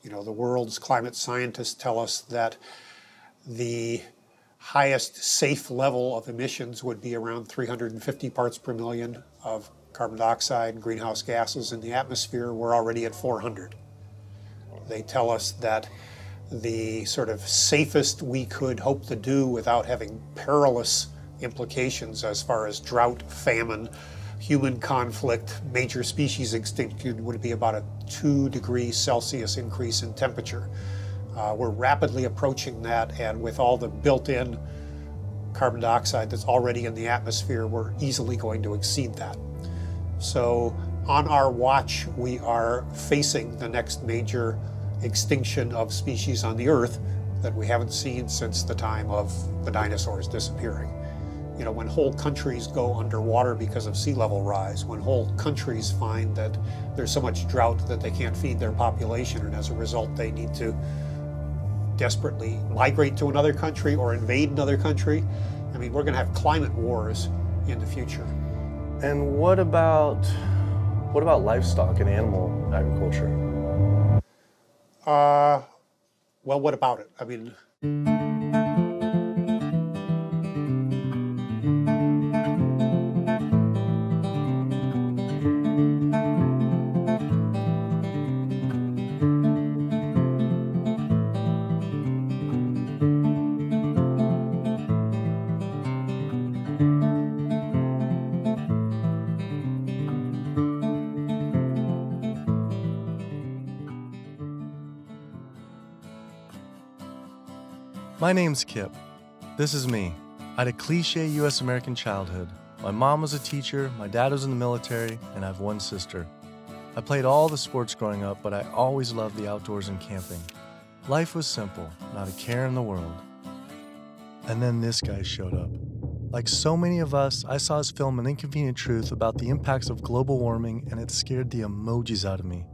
You know, the world's climate scientists tell us that the highest safe level of emissions would be around 350 parts per million of carbon dioxide and greenhouse gases in the atmosphere. We're already at 400. They tell us that the sort of safest we could hope to do without having perilous implications as far as drought, famine, human conflict, major species extinction would be about a 2 degrees Celsius increase in temperature. We're rapidly approaching that, and with all the built-in carbon dioxide that's already in the atmosphere, we're easily going to exceed that. So on our watch, we are facing the next major extinction of species on the Earth that we haven't seen since the time of the dinosaurs disappearing. You know, when whole countries go underwater because of sea level rise, when whole countries find that there's so much drought that they can't feed their population, and as a result they need to desperately migrate to another country or invade another country. I mean, we're going to have climate wars in the future. And what about livestock and animal agriculture? Well, what about it? I mean, My name's Kip. This is me. I had a cliche U.S. American childhood. My mom was a teacher, my dad was in the military, and I have one sister. I played all the sports growing up, but I always loved the outdoors and camping. Life was simple, not a care in the world. And then this guy showed up. Like so many of us, I saw his film An Inconvenient Truth about the impacts of global warming, and it scared the emojis out of me.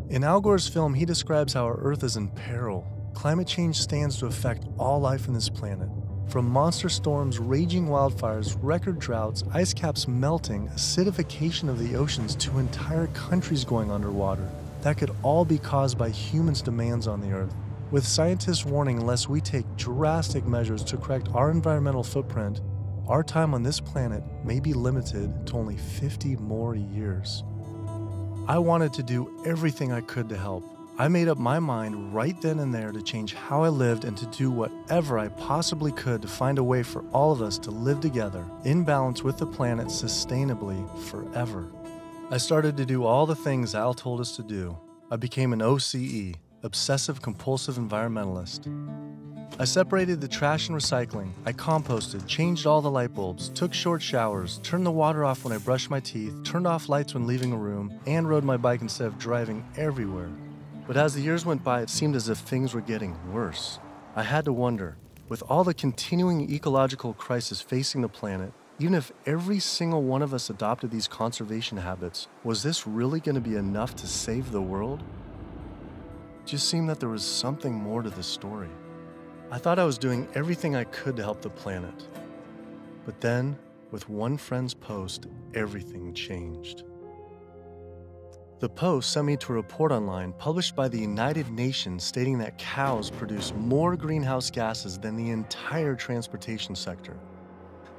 In Al Gore's film, he describes how our Earth is in peril. Climate change stands to affect all life on this planet. From monster storms, raging wildfires, record droughts, ice caps melting, acidification of the oceans, to entire countries going underwater. That could all be caused by humans' demands on the Earth. With scientists warning unless we take drastic measures to correct our environmental footprint, our time on this planet may be limited to only 50 more years. I wanted to do everything I could to help. I made up my mind right then and there to change how I lived and to do whatever I possibly could to find a way for all of us to live together, in balance with the planet sustainably forever. I started to do all the things Al told us to do. I became an OCE, Obsessive Compulsive Environmentalist. I separated the trash and recycling. I composted, changed all the light bulbs, took short showers, turned the water off when I brushed my teeth, turned off lights when leaving a room, and rode my bike instead of driving everywhere. But as the years went by, it seemed as if things were getting worse. I had to wonder, with all the continuing ecological crisis facing the planet, even if every single one of us adopted these conservation habits, was this really going to be enough to save the world? It just seemed that there was something more to the story. I thought I was doing everything I could to help the planet. But then, with one friend's post, everything changed. The post sent me to a report online published by the United Nations stating that cows produce more greenhouse gases than the entire transportation sector.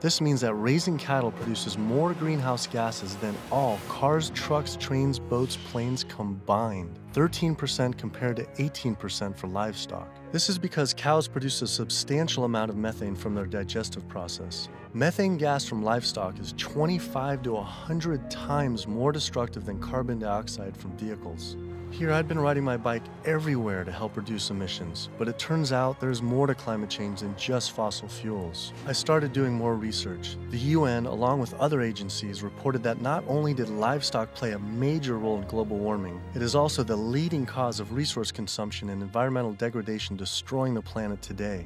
This means that raising cattle produces more greenhouse gases than all cars, trucks, trains, boats, planes combined, 13% compared to 18% for livestock. This is because cows produce a substantial amount of methane from their digestive process. Methane gas from livestock is 25 to 100 times more destructive than carbon dioxide from vehicles. Here, I'd been riding my bike everywhere to help reduce emissions, but it turns out there's more to climate change than just fossil fuels. I started doing more research. The UN, along with other agencies, reported that not only did livestock play a major role in global warming, it is also the leading cause of resource consumption and environmental degradation destroying the planet today.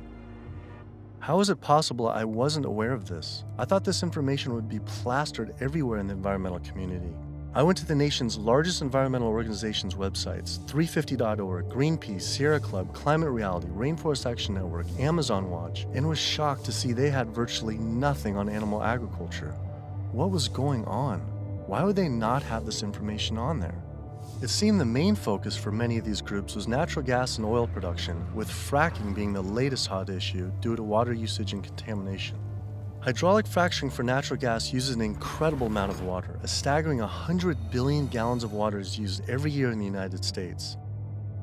How is it possible I wasn't aware of this? I thought this information would be plastered everywhere in the environmental community. I went to the nation's largest environmental organizations' websites, 350.org, Greenpeace, Sierra Club, Climate Reality, Rainforest Action Network, Amazon Watch, and was shocked to see they had virtually nothing on animal agriculture. What was going on? Why would they not have this information on there? It seemed the main focus for many of these groups was natural gas and oil production, with fracking being the latest hot issue due to water usage and contamination. Hydraulic fracturing for natural gas uses an incredible amount of water. A staggering 100 billion gallons of water is used every year in the United States.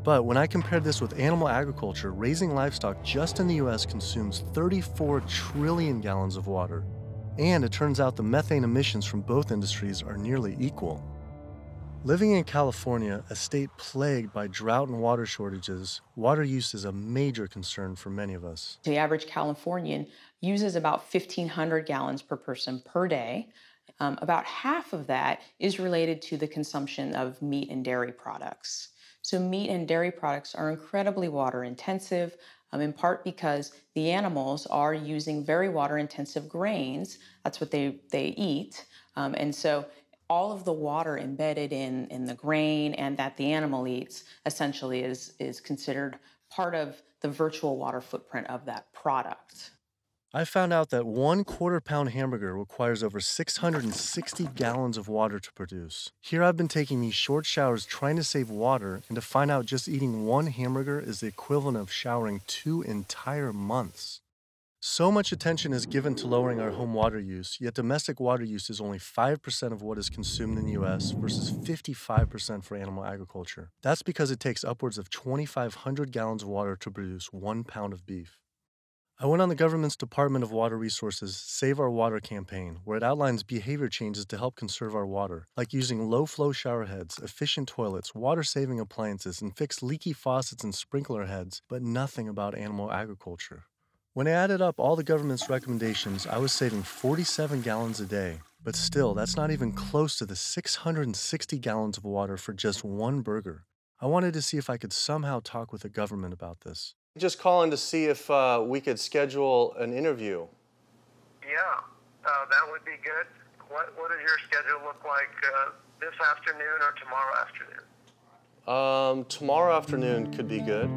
But when I compared this with animal agriculture, raising livestock just in the US consumes 34 trillion gallons of water. And it turns out the methane emissions from both industries are nearly equal. Living in California, a state plagued by drought and water shortages, water use is a major concern for many of us. The average Californian uses about 1,500 gallons per person per day. About half of that is related to the consumption of meat and dairy products. So meat and dairy products are incredibly water intensive, in part because the animals are using very water intensive grains. That's what they eat. And so all of the water embedded in the grain and that the animal eats essentially is considered part of the virtual water footprint of that product. I found out that 1/4 pound hamburger requires over 660 gallons of water to produce. Here I've been taking these short showers trying to save water, and to find out just eating one hamburger is the equivalent of showering 2 entire months. So much attention is given to lowering our home water use, yet domestic water use is only 5% of what is consumed in the US versus 55% for animal agriculture. That's because it takes upwards of 2,500 gallons of water to produce 1 pound of beef. I went on the government's Department of Water Resources Save Our Water campaign, where it outlines behavior changes to help conserve our water, like using low-flow shower heads, efficient toilets, water-saving appliances, and fix leaky faucets and sprinkler heads, but nothing about animal agriculture. When I added up all the government's recommendations, I was saving 47 gallons a day. But still, that's not even close to the 660 gallons of water for just one burger. I wanted to see if I could somehow talk with the government about this. Just calling to see if we could schedule an interview. Yeah, that would be good. What does your schedule look like this afternoon or tomorrow afternoon? Tomorrow afternoon could be good.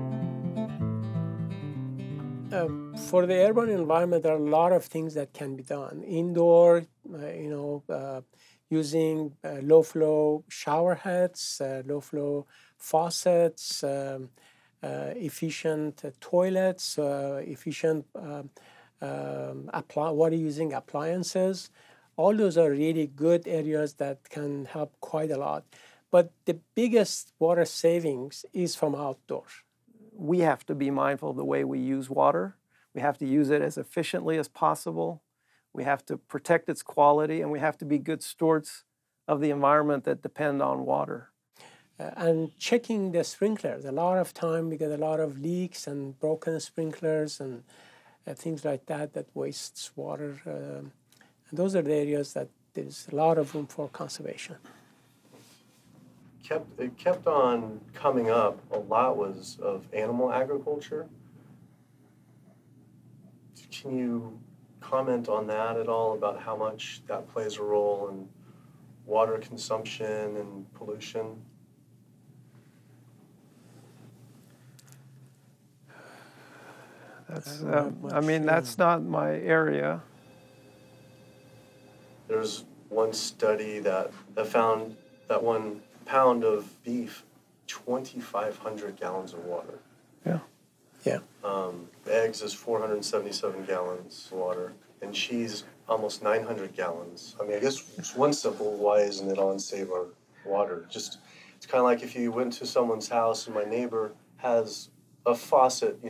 For the urban environment, there are a lot of things that can be done. Indoor, using low-flow shower heads, low-flow faucets, efficient toilets, efficient water using appliances. All those are really good areas that can help quite a lot. But the biggest water savings is from outdoors. We have to be mindful of the way we use water. We have to use it as efficiently as possible. We have to protect its quality, and we have to be good stewards of the environment that depend on water. And checking the sprinklers. A lot of time we get a lot of leaks and broken sprinklers and things like that wastes water. And those are the areas that there's a lot of room for conservation. It kept on coming up. A lot was of animal agriculture. Can you comment on that at all, about how much that plays a role in water consumption and pollution? That's not my area. There's one study that found that 1 pound of beef, 2,500 gallons of water. Yeah. Yeah. Eggs is 477 gallons of water, and cheese almost 900 gallons. I mean, I guess it's one simple, why isn't it on Save Our Water? Just, it's kind of like if you went to someone's house and my neighbor has a faucet,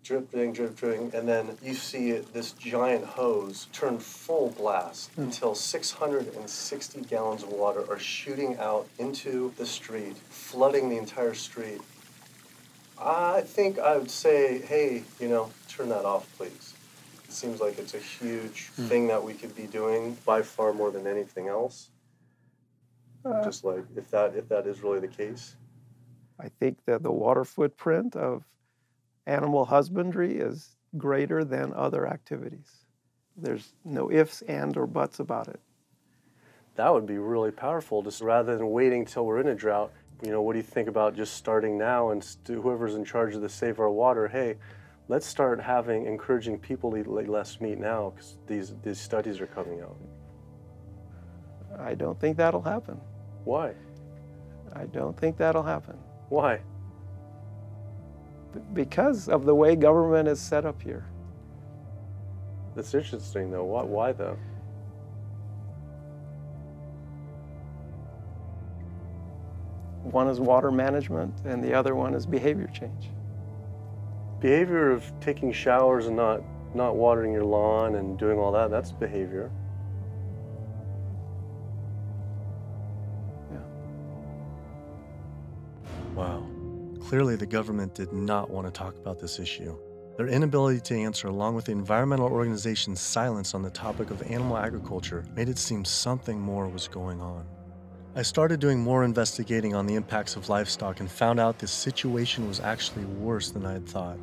dripping, and then you see this giant hose turn full blast until 660 gallons of water are shooting out into the street, flooding the entire street. I think I would say, hey, turn that off, please. It seems like it's a huge thing that we could be doing by far more than anything else. Just like, if that is really the case. I think that the water footprint of animal husbandry is greater than other activities. There's no ifs, and, or buts about it. That would be really powerful, just rather than waiting till we're in a drought. What do you think about just starting now, and whoever's in charge of the Save Our Water, hey, let's start encouraging people to eat less meat now, because these studies are coming out. I don't think that'll happen. Why? I don't think that'll happen. Why? Because of the way government is set up here. That's interesting, though. Why though? One is water management, and the other one is behavior change. Behavior of taking showers and not watering your lawn and doing all that, that's behavior. Yeah. Wow. Clearly, the government did not want to talk about this issue. Their inability to answer, along with the environmental organization's silence on the topic of animal agriculture, made it seem something more was going on. I started doing more investigating on the impacts of livestock and found out this situation was actually worse than I had thought.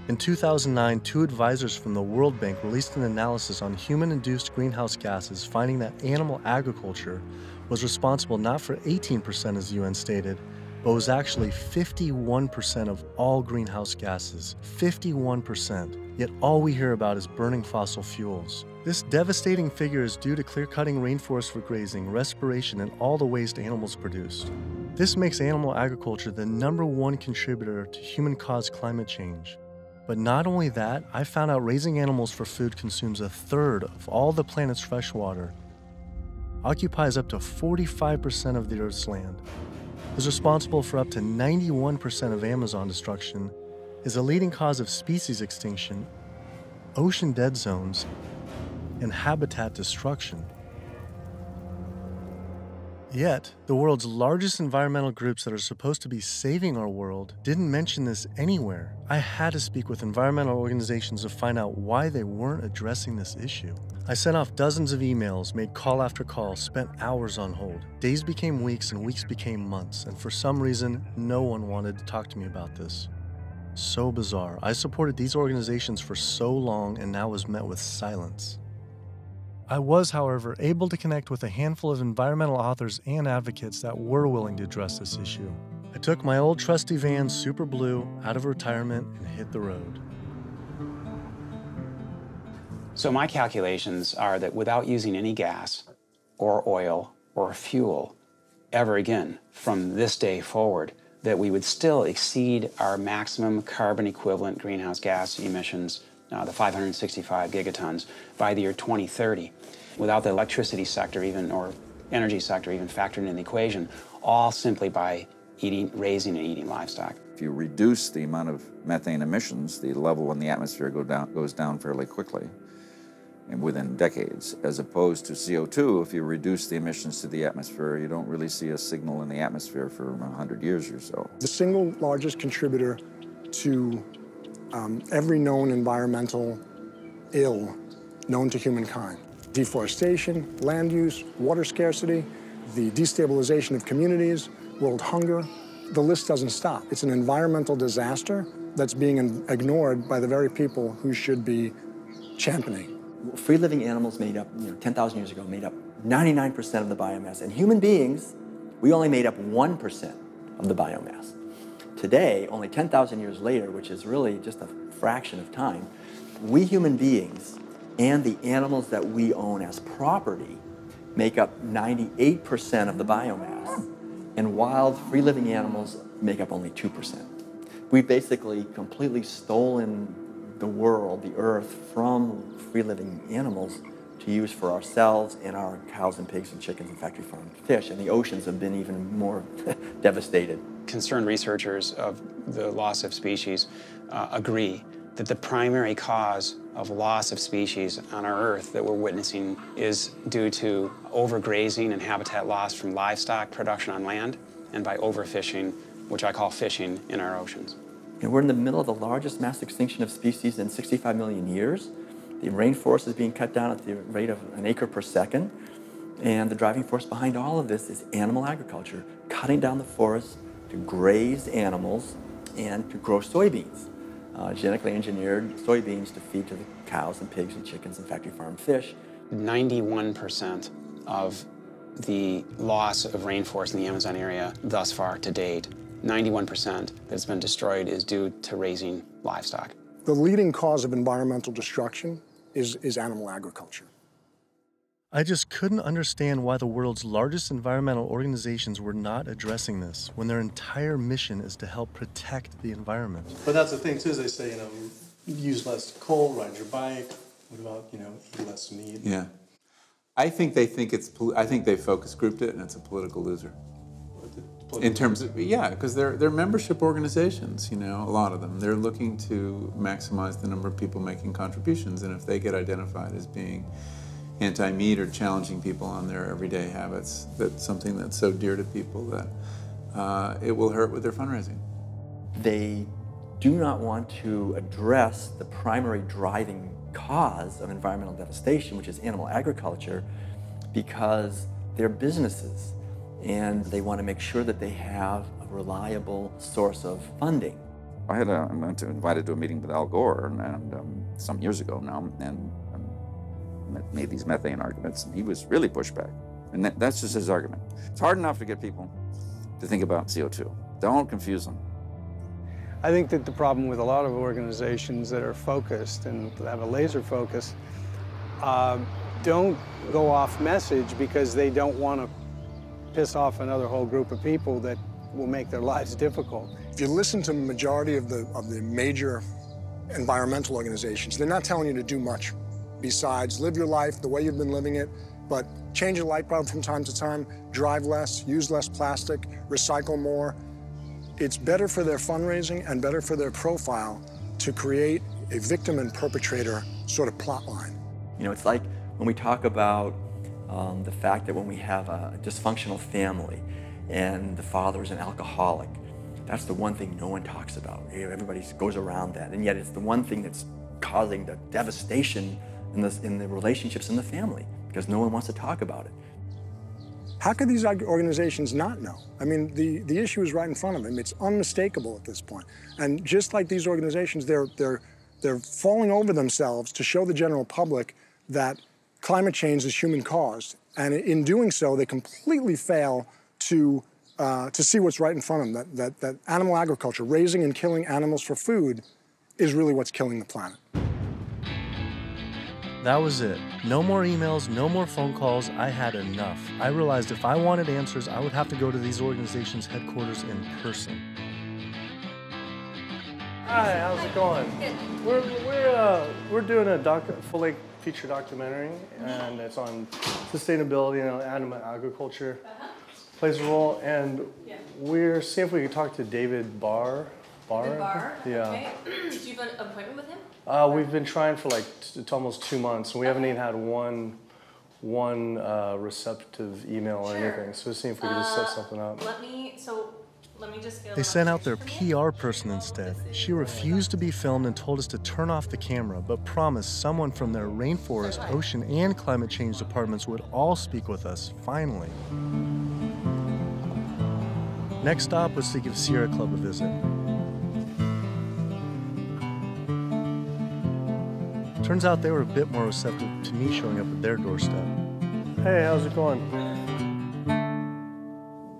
In 2009, 2 advisors from the World Bank released an analysis on human-induced greenhouse gases, finding that animal agriculture was responsible not for 18%, as the UN stated, but was actually 51% of all greenhouse gases. 51%. Yet all we hear about is burning fossil fuels. This devastating figure is due to clear-cutting rainforests for grazing, respiration, and all the waste animals produce. This makes animal agriculture the #1 contributor to human-caused climate change. But not only that, I found out raising animals for food consumes 1/3 of all the planet's fresh water, occupies up to 45% of the Earth's land, is responsible for up to 91% of Amazon destruction, is a leading cause of species extinction, ocean dead zones, and habitat destruction. Yet, the world's largest environmental groups that are supposed to be saving our world didn't mention this anywhere. I had to speak with environmental organizations to find out why they weren't addressing this issue. I sent off dozens of emails, made call after call, spent hours on hold. Days became weeks and weeks became months, and for some reason, no one wanted to talk to me about this. So bizarre. I supported these organizations for so long and now was met with silence. I was, however, able to connect with a handful of environmental authors and advocates that were willing to address this issue. I took my old trusty van, Super Blue, out of retirement and hit the road. So my calculations are that without using any gas or oil or fuel ever again from this day forward, that we would still exceed our maximum carbon equivalent greenhouse gas emissions, the 565 gigatons, by the year 2030, without the electricity sector even, or energy sector even factored in the equation, all simply by raising and eating livestock. If you reduce the amount of methane emissions, the level in the atmosphere goes down fairly quickly, and within decades, as opposed to CO2. If you reduce the emissions to the atmosphere, you don't really see a signal in the atmosphere for 100 years or so. The single largest contributor to every known environmental ill known to humankind: deforestation, land use, water scarcity, the destabilization of communities, world hunger. The list doesn't stop. It's an environmental disaster that's being ignored by the very people who should be championing. Free-living animals made up, 10,000 years ago, made up 99% of the biomass. And human beings, we only made up 1% of the biomass. Today, only 10,000 years later, which is really just a fraction of time, we human beings and the animals that we own as property make up 98% of the biomass. And wild, free-living animals make up only 2%. We've basically completely stolen the world, the earth, from free-living animals to use for ourselves and our cows and pigs and chickens and factory farmed fish. And the oceans have been even more devastated. Concerned researchers of the loss of species agree that the primary cause of loss of species on our Earth that we're witnessing is due to overgrazing and habitat loss from livestock production on land and by overfishing, which I call fishing, in our oceans. And we're in the middle of the largest mass extinction of species in 65 million years. The rainforest is being cut down at the rate of an acre per second. And the driving force behind all of this is animal agriculture, cutting down the forest to graze animals and to grow soybeans, genetically engineered soybeans to feed to the cows and pigs and chickens and factory farmed fish. 91% of the loss of rainforest in the Amazon area thus far to date, 91% that's been destroyed, is due to raising livestock. The leading cause of environmental destruction is animal agriculture. I just couldn't understand why the world's largest environmental organizations were not addressing this when their entire mission is to help protect the environment. But that's the thing too, is they say, use less coal, ride your bike. What about, eat less meat? Yeah. I think they focus grouped it and it's a political loser. In terms of, because they're membership organizations, a lot of them. They're looking to maximize the number of people making contributions, and if they get identified as being anti-meat or challenging people on their everyday habits, that's something that's so dear to people that it will hurt with their fundraising. They do not want to address the primary driving cause of environmental devastation, which is animal agriculture, because they're businesses and they want to make sure that they have a reliable source of funding. I went invited to a meeting with Al Gore and some years ago now, and made these methane arguments, and he was really pushed back. And that's just his argument. It's hard enough to get people to think about CO2. Don't confuse them. I think that the problem with a lot of organizations that are focused and have a laser focus don't go off message because they don't want to piss off another whole group of people that will make their lives difficult. If you listen to the majority of the major environmental organizations, they're not telling you to do much besides live your life the way you've been living it, but change your light bulb from time to time, drive less, use less plastic, recycle more. It's better for their fundraising and better for their profile to create a victim and perpetrator sort of plot line. It's like when we talk about the fact that when we have a dysfunctional family and the father is an alcoholic, that's the one thing no one talks about. Everybody goes around that, and yet it's the one thing that's causing the devastation in the relationships in the family, because no one wants to talk about it. How could these organizations not know? I mean, the issue is right in front of them. It's unmistakable at this point. And just like these organizations, they're falling over themselves to show the general public that climate change is human-caused. And in doing so, they completely fail to see what's right in front of them, that animal agriculture, raising and killing animals for food, is really what's killing the planet. That was it. No more emails, no more phone calls. I had enough. I realized if I wanted answers, I would have to go to these organizations' headquarters in person. Hi, how's it going? We're doing a full-length feature documentary, and it's on sustainability and animal agriculture plays a role. And we're seeing if we can talk to David Barr. David Barr? Yeah. Okay. Do you have an appointment with him? We've been trying for it's almost 2 months, and we haven't even had one receptive email or anything. So we're seeing if we can just set something up. Let me just get They sent out their PR person instead. She refused to be filmed and told us to turn off the camera, but promised someone from their rainforest, ocean, and climate change departments would all speak with us, finally. Next stop was to give Sierra Club a visit. Turns out they were a bit more receptive to me showing up at their doorstep. Hey, how's it going?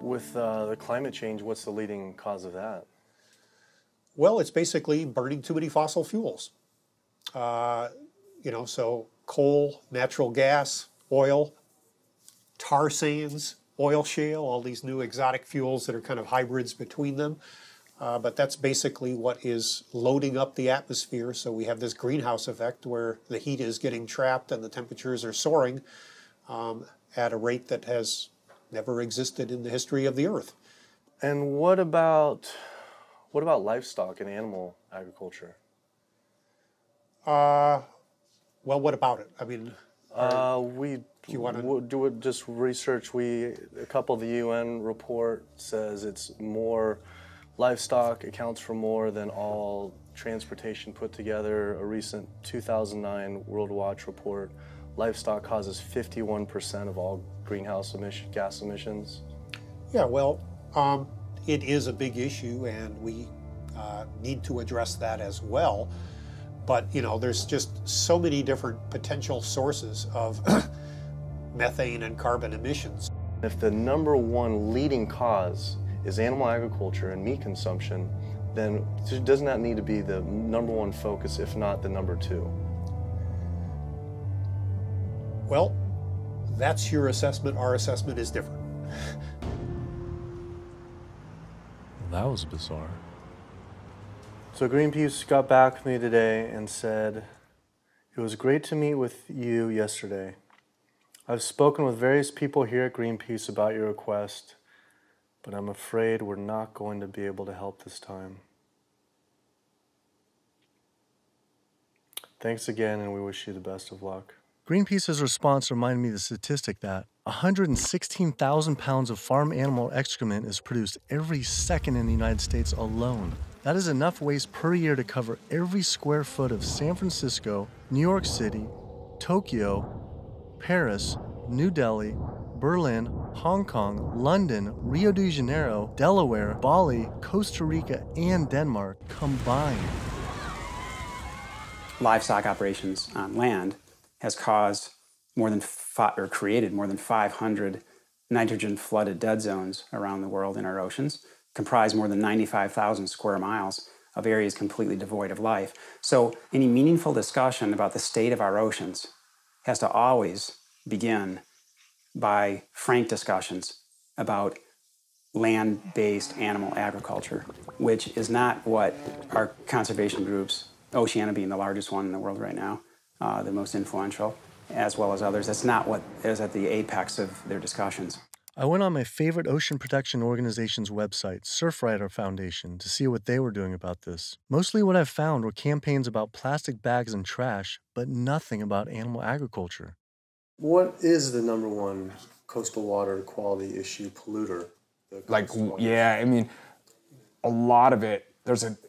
With the climate change, what's the leading cause of that? Well, it's basically burning too many fossil fuels. So coal, natural gas, oil, tar sands, oil shale, all these new exotic fuels that are kind of hybrids between them. But that's basically what is loading up the atmosphere. So we have this greenhouse effect where the heat is getting trapped and the temperatures are soaring at a rate that has never existed in the history of the Earth. And what about livestock and animal agriculture? Well, what about it? I mean, do you want to do it? Just research. A couple of the UN report says it's more. Livestock accounts for more than all transportation put together. A recent 2009 World Watch report, livestock causes 51% of all greenhouse gas emissions. Yeah, well, it is a big issue, and we need to address that as well. But, there's just so many different potential sources of methane and carbon emissions. If the number one leading cause is animal agriculture and meat consumption, then doesn't that need to be the number one focus, if not the number two? Well, That's your assessment. Our assessment is different. That was bizarre. So Greenpeace got back with me today and said, "It was great to meet with you yesterday. I've spoken with various people here at Greenpeace about your request, but I'm afraid we're not going to be able to help this time. Thanks again, and we wish you the best of luck." Greenpeace's response reminded me of the statistic that 116,000 pounds of farm animal excrement is produced every second in the United States alone. That is enough waste per year to cover every square foot of San Francisco, New York City, Tokyo, Paris, New Delhi, Berlin, Hong Kong, London, Rio de Janeiro, Delaware, Bali, Costa Rica, and Denmark combined. Livestock operations on land has caused created more than 500 nitrogen-flooded dead zones around the world in our oceans, comprise more than 95,000 square miles of areas completely devoid of life. So any meaningful discussion about the state of our oceans has to always begin by frank discussions about land-based animal agriculture, which is not what our conservation groups, Oceana being the largest one in the world right now, the most influential, as well as others, that's not what is at the apex of their discussions. I went on my favorite ocean protection organization's website, Surfrider Foundation, to see what they were doing about this. Mostly what I found were campaigns about plastic bags and trash, but nothing about animal agriculture. What is the number one coastal water quality issue polluter? I mean, a lot of it,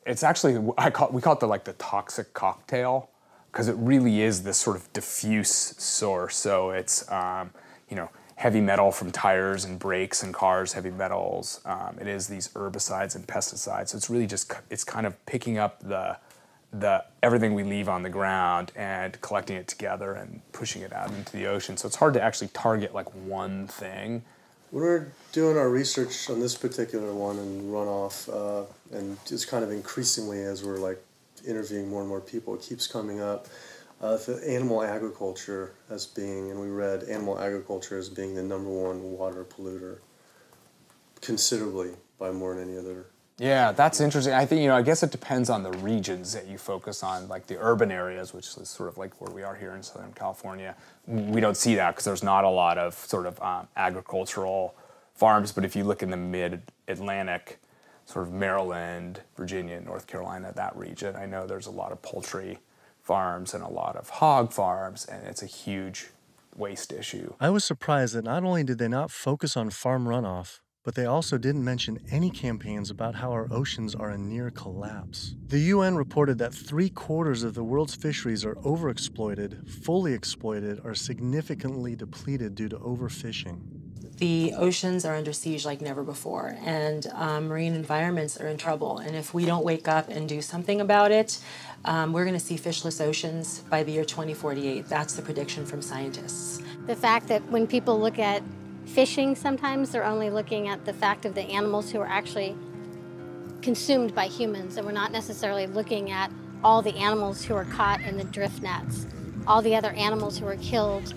it's actually, we call it the toxic cocktail, because it really is this sort of diffuse source. So it's, heavy metal from tires and brakes and cars, heavy metals. It is these herbicides and pesticides. So it's really just, it's kind of picking up the everything we leave on the ground and collecting it together and pushing it out into the ocean. So it's hard to actually target one thing. When we're doing our research on this particular one and runoff, and just kind of increasingly as we're interviewing more and more people, it keeps coming up. The animal agriculture as being, and we read animal agriculture as being the number one water polluter, considerably by more than any other. Yeah, that's interesting. I think, I guess it depends on the regions that you focus on, like the urban areas, which is sort of like where we are here in Southern California. We don't see that because there's not a lot of sort of agricultural farms, but if you look in the mid-Atlantic, sort of Maryland, Virginia, North Carolina, that region, I know there's a lot of poultry farms and a lot of hog farms, and it's a huge waste issue. I was surprised that not only did they not focus on farm runoff, but they also didn't mention any campaigns about how our oceans are in near collapse. The UN reported that 3/4 of the world's fisheries are overexploited, fully exploited, or significantly depleted due to overfishing. The oceans are under siege like never before, and marine environments are in trouble. And if we don't wake up and do something about it, we're going to see fishless oceans by the year 2048. That's the prediction from scientists. The fact that when people look at fishing, sometimes they're only looking at the fact of the animals who are actually consumed by humans, and we're not necessarily looking at all the animals who are caught in the drift nets, all the other animals who are killed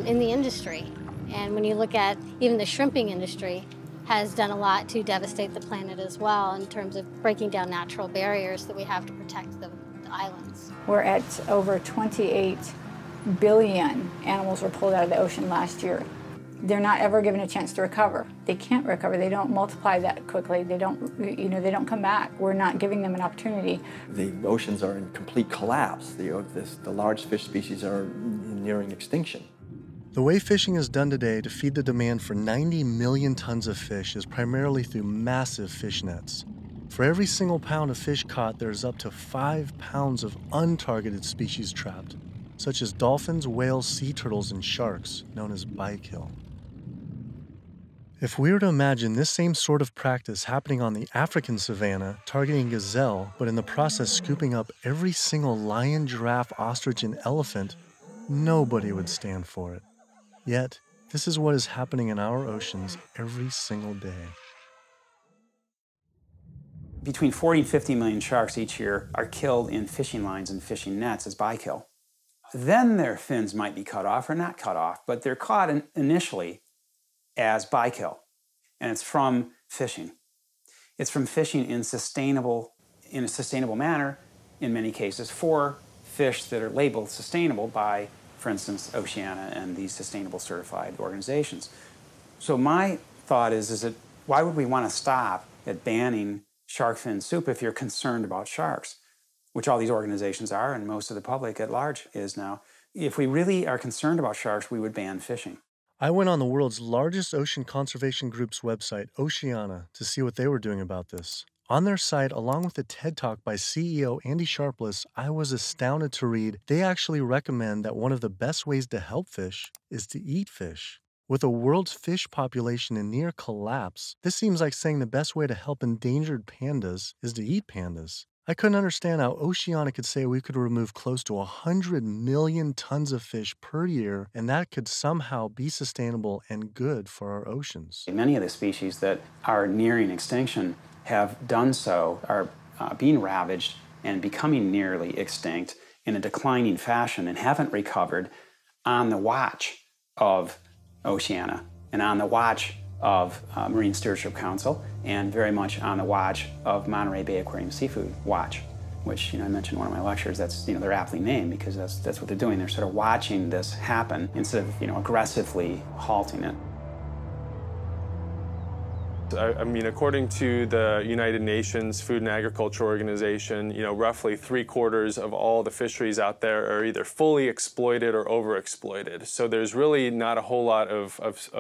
in the industry. And when you look at even the shrimping industry has done a lot to devastate the planet as well in terms of breaking down natural barriers that we have to protect the islands. We're at over 28 billion animals were pulled out of the ocean last year. They're not ever given a chance to recover. They can't recover. They don't multiply that quickly. They don't, they don't come back. We're not giving them an opportunity. The oceans are in complete collapse. The large fish species are nearing extinction. The way fishing is done today to feed the demand for 90 million tons of fish is primarily through massive fish nets. For every single pound of fish caught, there's up to 5 pounds of untargeted species trapped, such as dolphins, whales, sea turtles, and sharks, known as bykill. If we were to imagine this same sort of practice happening on the African savanna, targeting gazelle, but in the process scooping up every single lion, giraffe, ostrich, and elephant, nobody would stand for it. Yet, this is what is happening in our oceans every single day. Between 40 and 50 million sharks each year are killed in fishing lines and fishing nets as bykill. then their fins might be cut off or not cut off, but they're caught initially as bykill, and it's from fishing. It's from fishing in a sustainable manner, in many cases, for fish that are labeled sustainable by, for instance, Oceana and these sustainable certified organizations. So my thought is that why would we want to stop at banning shark fin soup if you're concerned about sharks, which all these organizations are and most of the public at large is now. If we really are concerned about sharks, we would ban fishing. I went on the world's largest ocean conservation group's website, Oceana, to see what they were doing about this. On their site, along with a TED Talk by CEO Andy Sharpless, I was astounded to read they actually recommend that one of the best ways to help fish is to eat fish. With the world's fish population in near collapse, this seems like saying the best way to help endangered pandas is to eat pandas. I couldn't understand how Oceana could say we could remove close to 100 million tons of fish per year, and that could somehow be sustainable and good for our oceans. Many of the species that are nearing extinction have done so, are being ravaged and becoming nearly extinct in a declining fashion and haven't recovered on the watch of Oceana and on the watch of Marine Stewardship Council and very much on the watch of Monterey Bay Aquarium Seafood Watch, which I mentioned in one of my lectures. That's they're aptly named because that's what they're doing. They're sort of watching this happen instead of aggressively halting it. I mean, according to the United Nations Food and Agriculture Organization, roughly 3/4 of all the fisheries out there are either fully exploited or overexploited. So there's really not a whole lot of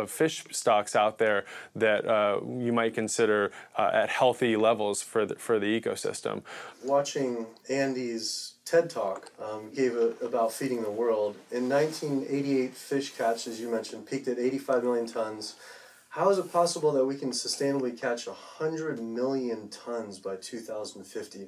fish stocks out there that you might consider at healthy levels for the ecosystem. Watching Andy's TED Talk gave about feeding the world. In 1988, fish catch, as you mentioned, peaked at 85 million tons. How is it possible that we can sustainably catch 100 million tons by 2050?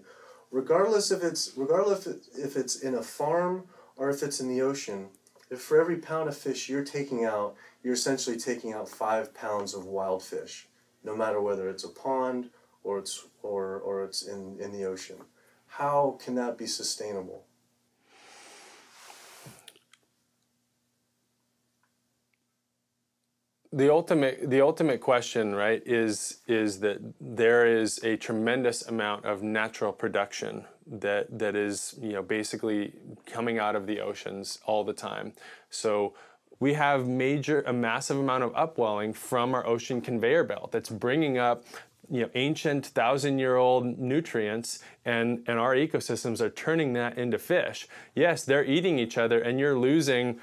Regardless if it's in a farm or if it's in the ocean, if for every pound of fish you're taking out, you're essentially taking out 5 pounds of wild fish, no matter whether it's a pond or it's in the ocean. How can that be sustainable? The ultimate question, right, is that there is a tremendous amount of natural production that is basically coming out of the oceans all the time. So we have a massive amount of upwelling from our ocean conveyor belt that's bringing up ancient 1,000-year-old nutrients, and our ecosystems are turning that into fish. Yes, they're eating each other, and you're losing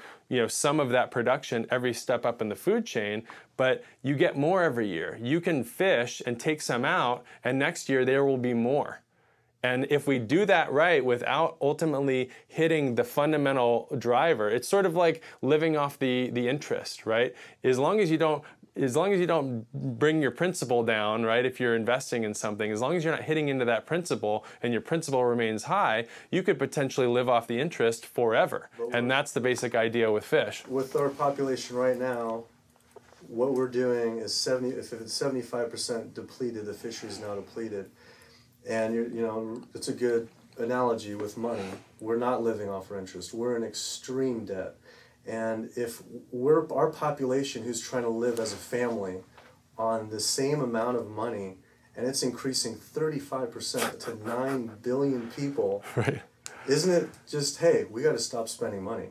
some of that production every step up in the food chain, but you get more every year. You can fish and take some out, and next year there will be more. And if we do that right without ultimately hitting the fundamental driver, it's sort of like living off the interest, right? As long as you don't bring your principal down, right, if you're investing in something, as long as you're not hitting into that principal and your principal remains high, you could potentially live off the interest forever. And that's the basic idea with fish. With our population right now, what we're doing is if it's 75% depleted, the fishery is now depleted. And it's a good analogy with money. We're not living off our interest. We're in extreme debt. And if our population who's trying to live as a family on the same amount of money, and it's increasing 35% to 9 billion people, right. Isn't it just, hey, we got to stop spending money?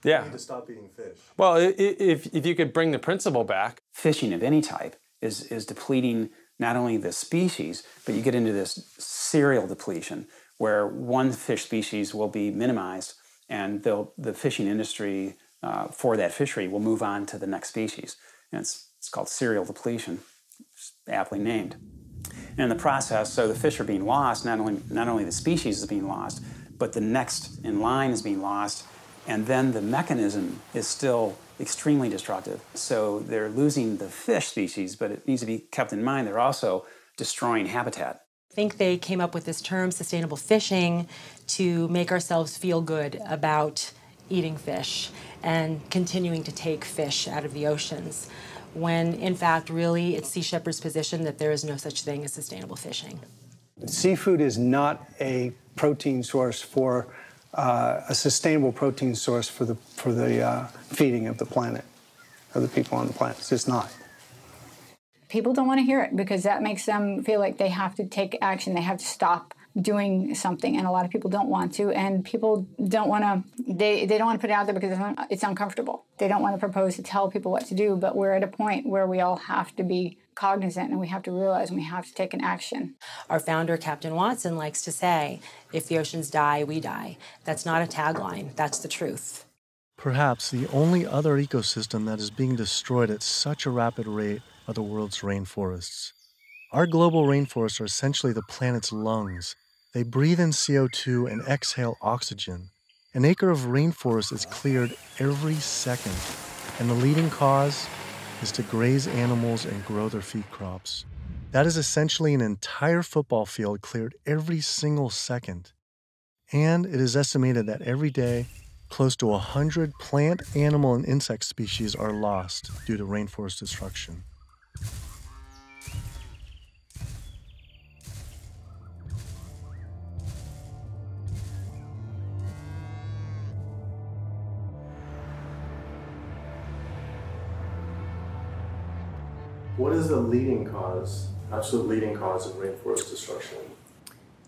Yeah. We need to stop eating fish. Well, if you could bring the principle back. Fishing of any type is depleting not only the species, but you get into this serial depletion where one fish species will be minimized, and the fishing industry for that fishery will move on to the next species. And it's called serial depletion, aptly named. And in the process, so the fish are being lost, not only the species is being lost, but the next in line is being lost, and then the mechanism is still extremely destructive. So they're losing the fish species, but it needs to be kept in mind they're also destroying habitat. I think they came up with this term, sustainable fishing, to make ourselves feel good about eating fish and continuing to take fish out of the oceans, when in fact, really, it's Sea Shepherd's position that there is no such thing as sustainable fishing. Seafood is not a protein source for a sustainable protein source for the feeding of the planet, of the people on the planet. It's just not. People don't want to hear it because that makes them feel like they have to take action. They have to stop doing something, and a lot of people don't want to, and people don't want to, they don't want to put it out there because it's uncomfortable. They don't want to propose to tell people what to do, but we're at a point where we all have to be cognizant and we have to realize and we have to take an action. Our founder, Captain Watson, likes to say, if the oceans die, we die. That's not a tagline, that's the truth. Perhaps the only other ecosystem that is being destroyed at such a rapid rate are the world's rainforests. Our global rainforests are essentially the planet's lungs. They breathe in CO2 and exhale oxygen. An acre of rainforest is cleared every second, and the leading cause is to graze animals and grow their feed crops. That is essentially an entire football field cleared every single second. And it is estimated that every day, close to 100 plant, animal, and insect species are lost due to rainforest destruction. What is the leading cause, absolute leading cause of rainforest destruction?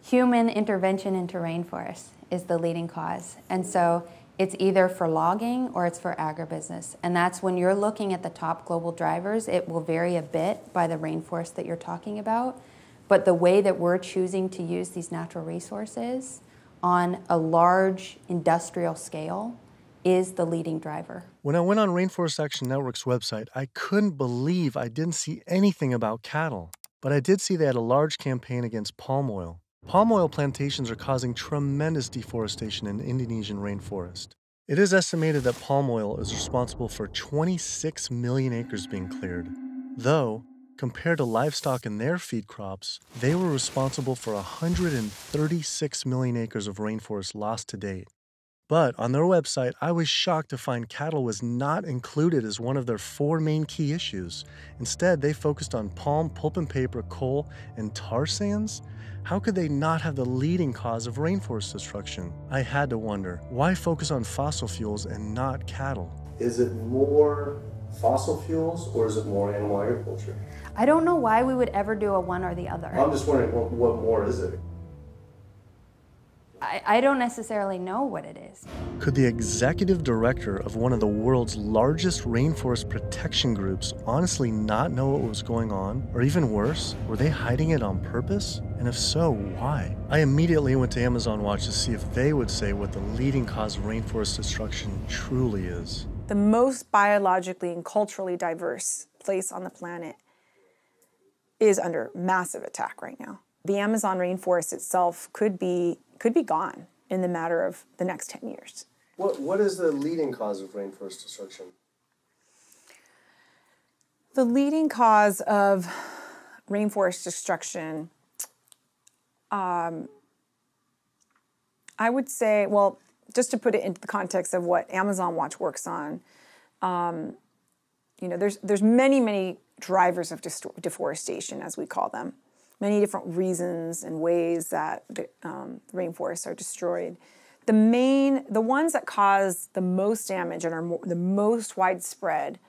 Human intervention into rainforests is the leading cause. And so it's either for logging or it's for agribusiness. And that's when you're looking at the top global drivers, it will vary a bit by the rainforest that you're talking about. But the way that we're choosing to use these natural resources on a large industrial scale is the leading driver. When I went on Rainforest Action Network's website, I couldn't believe I didn't see anything about cattle. But I did see they had a large campaign against palm oil. Palm oil plantations are causing tremendous deforestation in the Indonesian rainforest. It is estimated that palm oil is responsible for 26 million acres being cleared. Though, compared to livestock and their feed crops, they were responsible for 136 million acres of rainforest lost to date. But on their website, I was shocked to find cattle was not included as one of their 4 main key issues. Instead, they focused on palm, pulp and paper, coal, and tar sands. How could they not have the leading cause of rainforest destruction? I had to wonder, why focus on fossil fuels and not cattle? Is it more fossil fuels or is it more animal agriculture? I don't know why we would ever do a one or the other. I'm just wondering, what more is it? I don't necessarily know what it is. Could the executive director of one of the world's largest rainforest protection groups honestly not know what was going on? Or even worse, were they hiding it on purpose? And if so, why? I immediately went to Amazon Watch to see if they would say what the leading cause of rainforest destruction truly is. The most biologically and culturally diverse place on the planet is under massive attack right now. The Amazon rainforest itself could be gone in the matter of the next 10 years. What is the leading cause of rainforest destruction? The leading cause of rainforest destruction, I would say, well, just to put it into the context of what Amazon Watch works on, there's many drivers of deforestation, as we call them. Many different reasons and ways that the rainforests are destroyed. The ones that cause the most damage and are the most widespread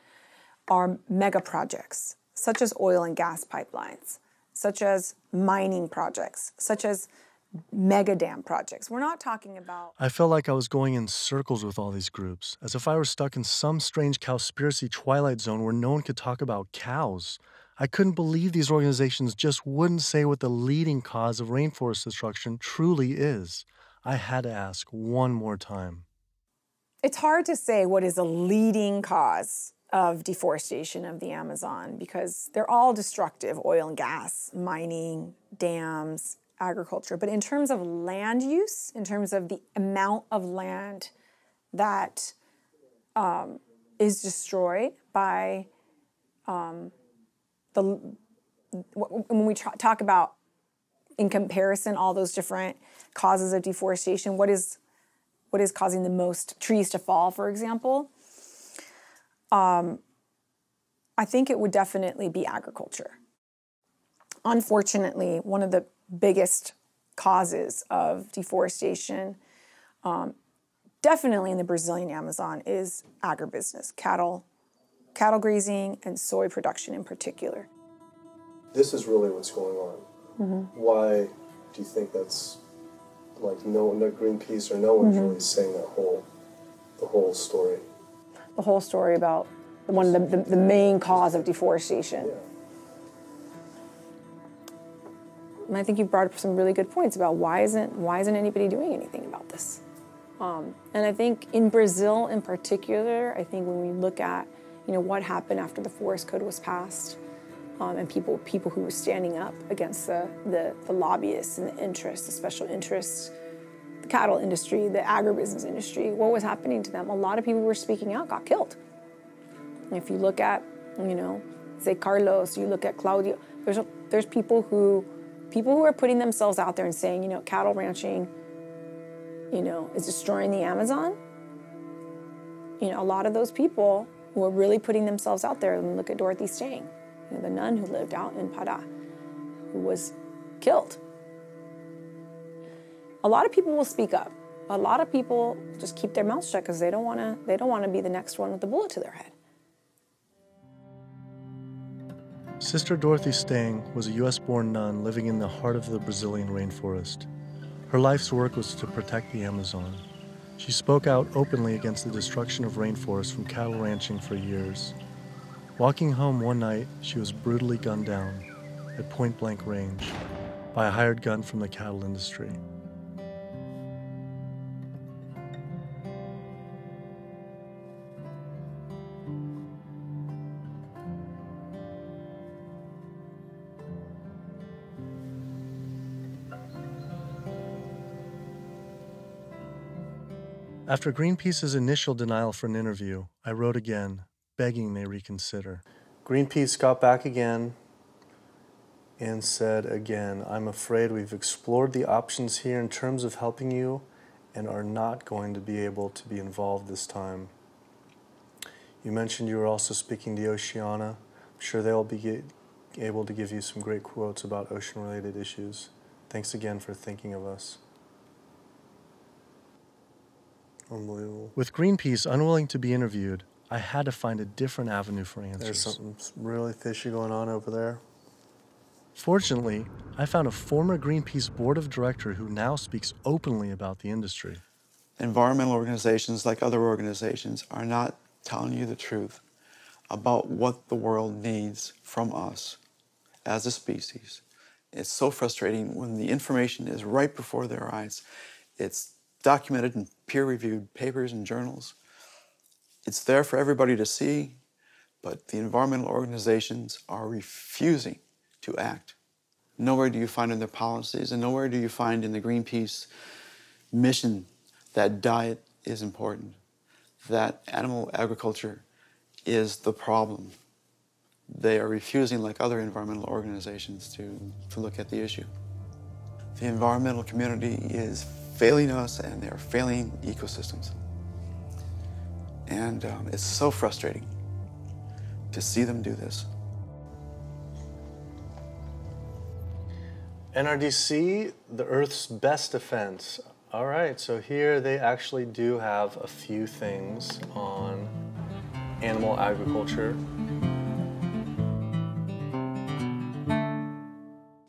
are mega projects, such as oil and gas pipelines, such as mining projects, such as mega dam projects. We're not talking about... I felt like I was going in circles with all these groups, as if I were stuck in some strange cowspiracy twilight zone where no one could talk about cows. I couldn't believe these organizations just wouldn't say what the leading cause of rainforest destruction truly is. I had to ask one more time. It's hard to say what is the leading cause of deforestation of the Amazon because they're all destructive: oil and gas, mining, dams, agriculture. But in terms of land use, in terms of the amount of land that is destroyed by when we talk about, in comparison, all those different causes of deforestation, what is causing the most trees to fall, for example? I think it would definitely be agriculture. Unfortunately, one of the biggest causes of deforestation definitely in the Brazilian Amazon is agribusiness, cattle grazing and soy production in particular. This is really what's going on. Mm-hmm. Why do you think that's like no Greenpeace or no one's really saying the whole story? The whole story about the main cause of deforestation. Yeah. And I think you brought up some really good points about why isn't anybody doing anything about this? And I think in Brazil in particular, I think when we look at what happened after the Forest Code was passed, and people who were standing up against the lobbyists and the interests, the special interests, the cattle industry, the agribusiness industry, what was happening to them? A lot of people who were speaking out got killed. And if you look at, say Carlos, you look at Claudio, there's people who are putting themselves out there and saying, cattle ranching, is destroying the Amazon. A lot of those people who are really putting themselves out there, and look at Dorothy Stang, the nun who lived out in Pará, who was killed. A lot of people will speak up. A lot of people just keep their mouths shut because they don't want to be the next one with the bullet to their head. Sister Dorothy Stang was a U.S.-born nun living in the heart of the Brazilian rainforest. Her life's work was to protect the Amazon. She spoke out openly against the destruction of rainforests from cattle ranching for years. Walking home one night, she was brutally gunned down at point-blank range by a hired gun from the cattle industry. After Greenpeace's initial denial for an interview, I wrote again, begging they reconsider. Greenpeace got back again and said again, I'm afraid we've explored the options here in terms of helping you and are not going to be able to be involved this time. You mentioned you were also speaking to Oceana. I'm sure they'll be able to give you some great quotes about ocean-related issues. Thanks again for thinking of us. Unbelievable. With Greenpeace unwilling to be interviewed, I had to find a different avenue for answers. There's something really fishy going on over there. Fortunately, I found a former Greenpeace board of director who now speaks openly about the industry. Environmental organizations, like other organizations, are not telling you the truth about what the world needs from us as a species. It's so frustrating when the information is right before their eyes. It's documented in peer-reviewed papers and journals. It's there for everybody to see, but the environmental organizations are refusing to act. Nowhere do you find in their policies, and nowhere do you find in the Greenpeace mission that diet is important, that animal agriculture is the problem. They are refusing, like other environmental organizations, to look at the issue. The environmental community is failing us, and they're failing ecosystems. And it's so frustrating to see them do this. NRDC, the Earth's best defense. All right, so here they actually do have a few things on animal agriculture.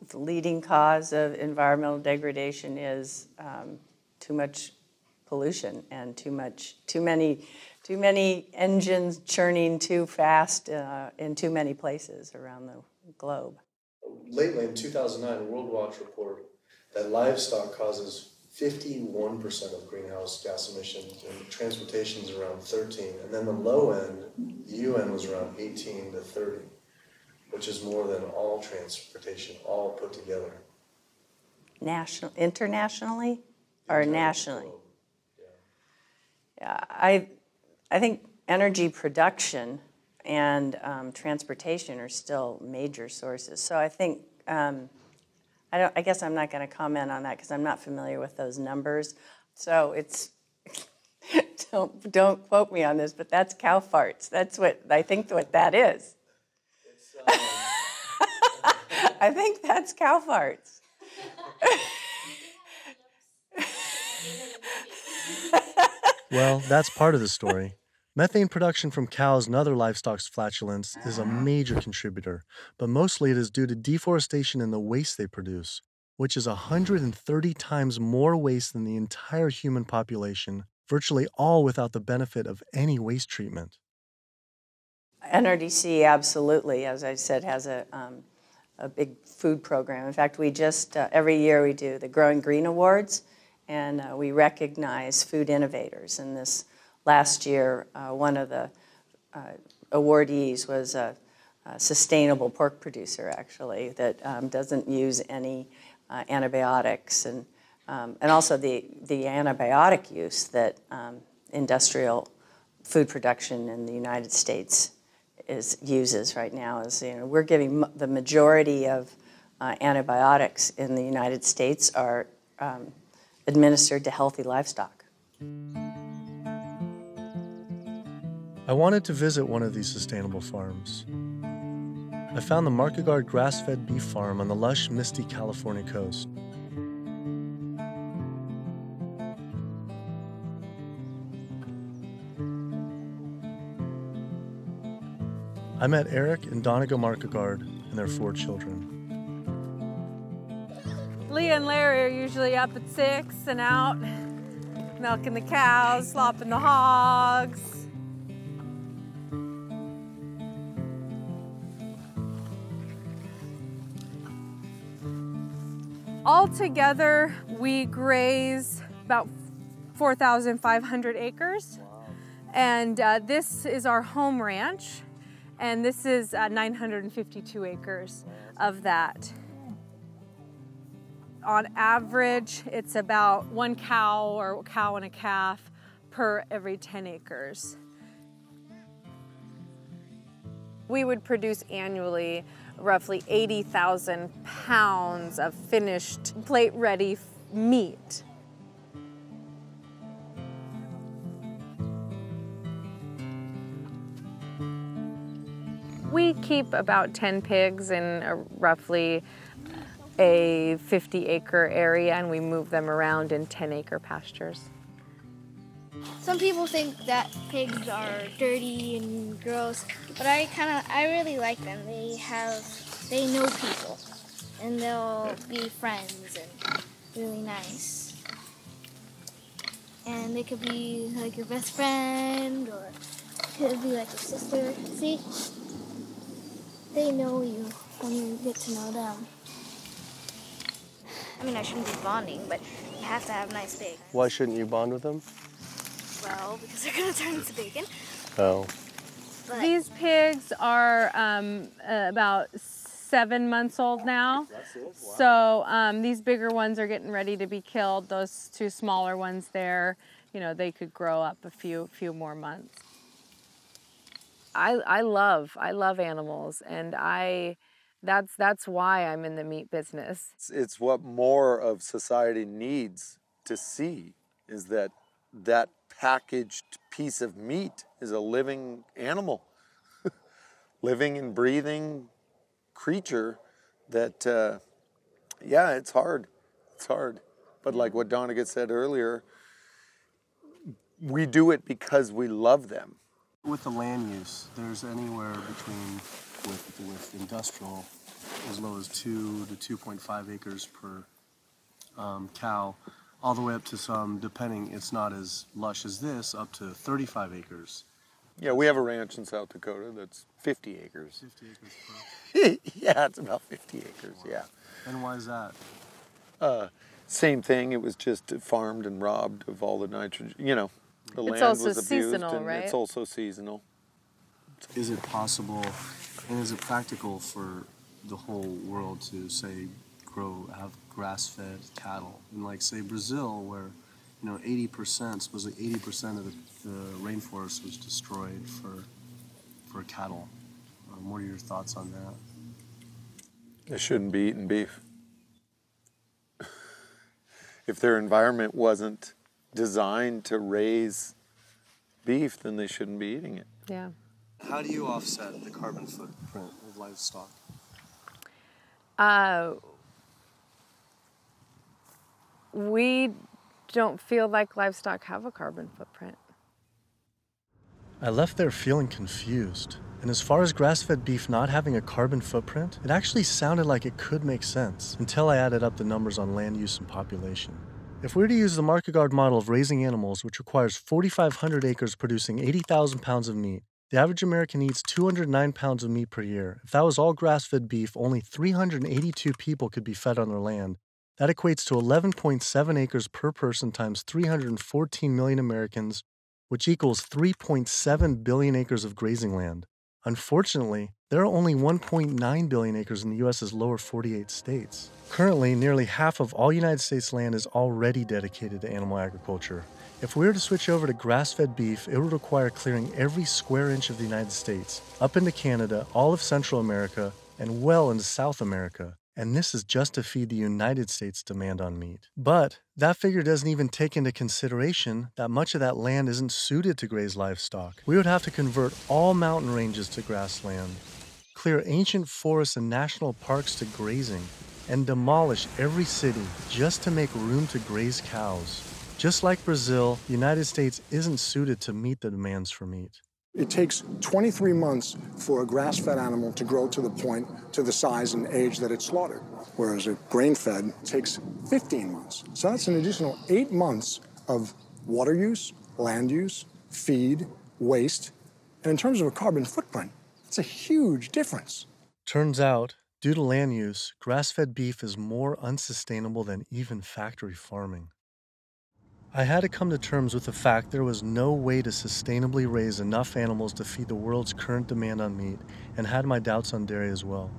The leading cause of environmental degradation is too much pollution and too many engines churning too fast in too many places around the globe. Lately, in 2009, a World Watch report that livestock causes 51% of greenhouse gas emissions, and transportation is around 13, and then the low end, the UN was around 18 to 30, which is more than all transportation, all put together. Internationally or nationally? Yeah, I think energy production and transportation are still major sources. So I think, I guess I'm not going to comment on that because I'm not familiar with those numbers. So it's, don't quote me on this, but that's cow farts. That's what, I think what that is. I think that's cow farts. Well, that's part of the story. Methane production from cows and other livestock's flatulence is a major contributor, but mostly it is due to deforestation and the waste they produce, which is 130 times more waste than the entire human population, virtually all without the benefit of any waste treatment. NRDC absolutely, as I said, has a big food program. In fact, we just, every year we do the Growing Green Awards, and we recognize food innovators. And this last year, one of the awardees was a sustainable pork producer, actually, that doesn't use any antibiotics, and also the antibiotic use that industrial food production in the United States uses right now. Is, you know, we're giving the majority of antibiotics in the United States are administered to healthy livestock. I wanted to visit one of these sustainable farms. I found the Market Guard grass-fed beef farm on the lush, misty California coast. I met Eric and Donegal Market Guard and their 4 children. Leah and Larry are usually up at 6 and out, milking the cows, slopping the hogs. Altogether, we graze about 4,500 acres. And this is our home ranch. And this is 952 acres of that. On average, it's about 1 cow or cow and a calf per every 10 acres. We would produce annually roughly 80,000 pounds of finished plate-ready meat. We keep about 10 pigs in roughly a 50-acre area, and we move them around in 10-acre pastures. Some people think that pigs are dirty and gross, but I really like them. They know people, and they'll be friends and really nice. And they could be like your best friend, or could be like your sister. See? They know you when you get to know them. I mean, I shouldn't be bonding, but you have to have nice pigs. Why shouldn't you bond with them? Well, because they're going to turn into bacon. Oh. But these pigs are about 7 months old now. That's it? Wow. So these bigger ones are getting ready to be killed. Those 2 smaller ones there, you know, they could grow up a few more months. I love animals, and that's why I'm in the meat business. It's what more of society needs to see, is that packaged piece of meat is a living animal, living and breathing creature that, yeah, it's hard. It's hard. But like what Donegal said earlier, we do it because we love them. With the land use, there's anywhere between, with industrial, as low as 2 to 2.5 acres per cow, all the way up to some, depending, it's not as lush as this, up to 35 acres. Yeah, we have a ranch in South Dakota that's 50 acres. 50 acres per. Yeah, it's about 50 acres, wow. Yeah. And why is that? Same thing, it was just farmed and robbed of all the nitrogen, you know. The land also was abused, seasonal, and right? It's also seasonal. Is it possible, and is it practical for the whole world to, say, have grass-fed cattle? In, like, say, Brazil, where, you know, 80%, supposedly 80% of the rainforest was destroyed for cattle. What are your thoughts on that? They shouldn't be eating beef. If their environment wasn't designed to raise beef, then they shouldn't be eating it. Yeah. How do you offset the carbon footprint of livestock? We don't feel like livestock have a carbon footprint. I left there feeling confused. And as far as grass-fed beef not having a carbon footprint, it actually sounded like it could make sense until I added up the numbers on land use and population. If we were to use the market guard model of raising animals, which requires 4,500 acres producing 80,000 pounds of meat, the average American eats 209 pounds of meat per year. If that was all grass-fed beef, only 382 people could be fed on their land. That equates to 11.7 acres per person times 314 million Americans, which equals 3.7 billion acres of grazing land. Unfortunately, there are only 1.9 billion acres in the U.S.'s lower 48 states. Currently, nearly half of all United States land is already dedicated to animal agriculture. If we were to switch over to grass-fed beef, it would require clearing every square inch of the United States, up into Canada, all of Central America, and well into South America. And this is just to feed the United States' demand on meat. But that figure doesn't even take into consideration that much of that land isn't suited to graze livestock. We would have to convert all mountain ranges to grassland, clear ancient forests and national parks to grazing, and demolish every city just to make room to graze cows. Just like Brazil, the United States isn't suited to meet the demands for meat. It takes 23 months for a grass-fed animal to grow to the size and age that it's slaughtered, whereas a grain-fed takes 15 months. So that's an additional 8 months of water use, land use, feed, waste, and in terms of a carbon footprint, it's a huge difference. Turns out, due to land use, grass-fed beef is more unsustainable than even factory farming. I had to come to terms with the fact there was no way to sustainably raise enough animals to feed the world's current demand on meat, and had my doubts on dairy as well.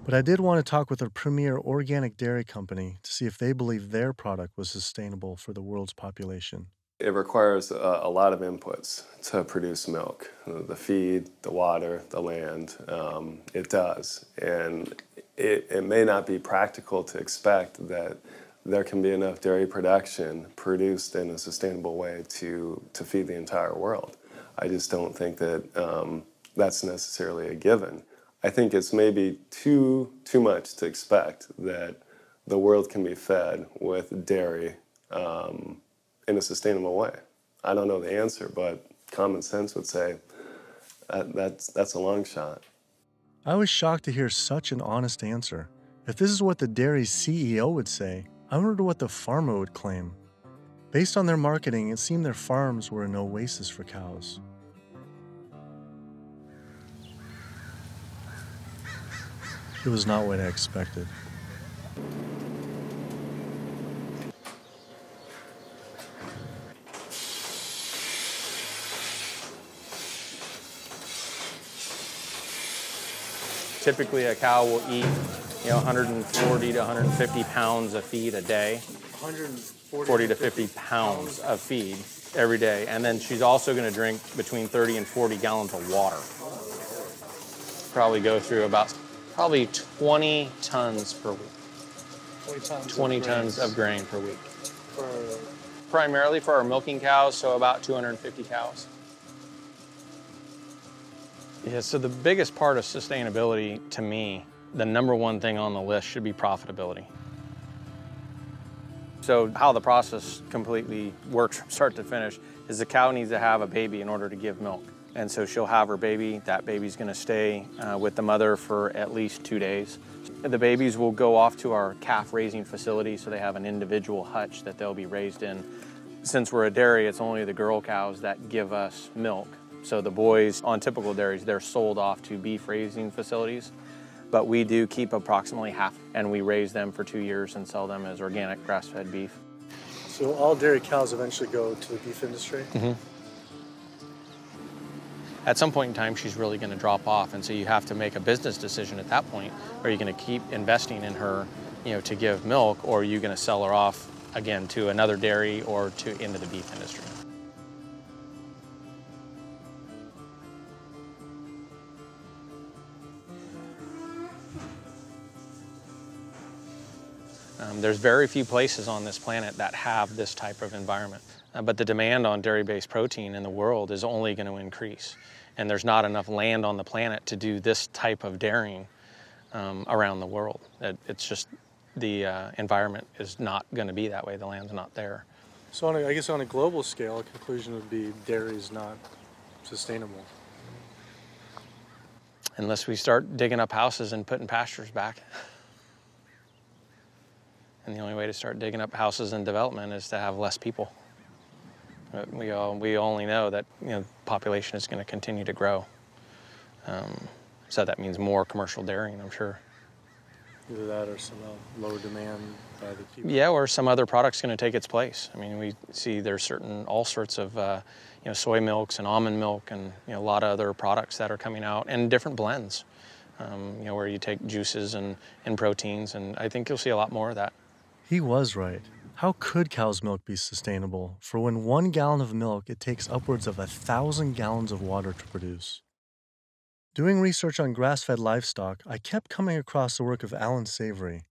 But I did want to talk with a premier organic dairy company to see if they believed their product was sustainable for the world's population. It requires a lot of inputs to produce milk. The feed, the water, the land, it does. And it may not be practical to expect that there can be enough dairy production produced in a sustainable way to feed the entire world. I just don't think that that's necessarily a given. I think it's maybe too much to expect that the world can be fed with dairy in a sustainable way. I don't know the answer, but common sense would say that's a long shot. I was shocked to hear such an honest answer. If this is what the dairy's CEO would say, I wondered what the farmer would claim. Based on their marketing, it seemed their farms were an oasis for cows. It was not what I expected. Typically, a cow will eat 140 to 150 pounds of feed a day. 140 to 50 pounds of feed every day. And then she's also going to drink between 30 and 40 gallons of water. Probably go through about 20 tons per week. 20 tons of grain per week. Primarily for our milking cows, so about 250 cows. Yeah, so the biggest part of sustainability to me, the number one thing on the list should be profitability. So how the process completely works from start to finish is the cow needs to have a baby in order to give milk. And so she'll have her baby. That baby's going to stay with the mother for at least 2 days. The babies will go off to our calf raising facility, so they have an individual hutch that they'll be raised in. Since we're a dairy, it's only the girl cows that give us milk. So the boys on typical dairies, they're sold off to beef raising facilities. But we do keep approximately half, and we raise them for 2 years and sell them as organic grass-fed beef. So all dairy cows eventually go to the beef industry? Mm-hmm. At some point in time, she's really going to drop off, and so you have to make a business decision at that point. Are you going to keep investing in her, to give milk, or are you going to sell her off again to another dairy or into the beef industry? There's very few places on this planet that have this type of environment. But the demand on dairy-based protein in the world is only going to increase. And there's not enough land on the planet to do this type of dairying around the world. It's just the environment is not going to be that way. The land's not there. So I guess on a global scale, a conclusion would be dairy is not sustainable. Unless we start digging up houses and putting pastures back. And the only way to start digging up houses and development is to have less people. But we only know that population is going to continue to grow. So that means more commercial dairying, I'm sure. Either that or some low demand by the people. Yeah, or some other product's going to take its place. I mean, we see there's all sorts of soy milks and almond milk and a lot of other products that are coming out, and different blends, where you take juices and proteins, and I think you'll see a lot more of that. He was right. How could cow's milk be sustainable? For when 1 gallon of milk, it takes upwards of 1,000 gallons of water to produce. Doing research on grass-fed livestock, I kept coming across the work of Alan Savory.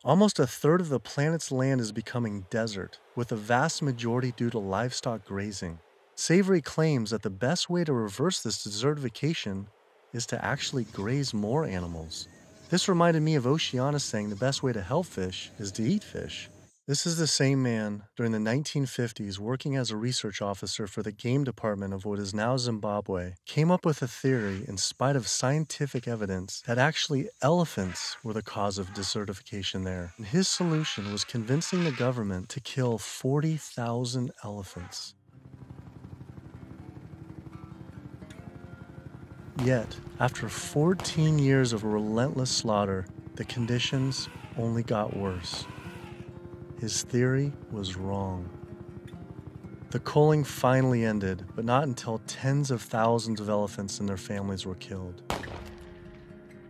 Almost a third of the planet's land is becoming desert, with a vast majority due to livestock grazing. Savory claims that the best way to reverse this desertification is to actually graze more animals. This reminded me of Oceanus saying the best way to help fish is to eat fish. This is the same man, during the 1950s, working as a research officer for the game department of what is now Zimbabwe, came up with a theory, in spite of scientific evidence, that actually elephants were the cause of desertification there. And his solution was convincing the government to kill 40,000 elephants. Yet, after 14 years of relentless slaughter, the conditions only got worse. His theory was wrong. The culling finally ended, but not until tens of thousands of elephants and their families were killed.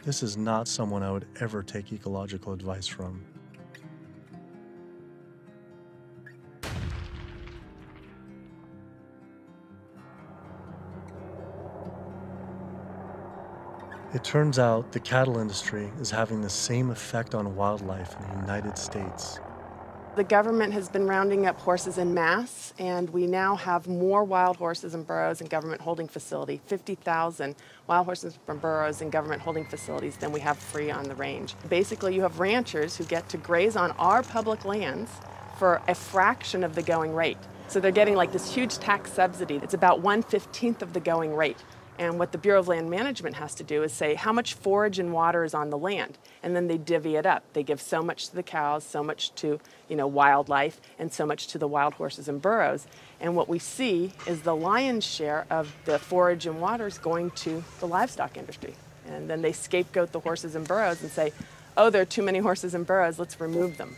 This is not someone I would ever take ecological advice from. It turns out the cattle industry is having the same effect on wildlife in the United States. The government has been rounding up horses en masse, and we now have more wild horses and burros in government holding facility, 50,000 wild horses and burros in government holding facilities than we have free on the range. Basically, you have ranchers who get to graze on our public lands for a fraction of the going rate. So they're getting like this huge tax subsidy. It's about 1/15 of the going rate. And what the Bureau of Land Management has to do is say how much forage and water is on the land, and then they divvy it up. They give so much to the cows, so much to wildlife, and so much to the wild horses and burros. And what we see is the lion's share of the forage and water is going to the livestock industry. And then they scapegoat the horses and burros and say, oh, there are too many horses and burros, let's remove them.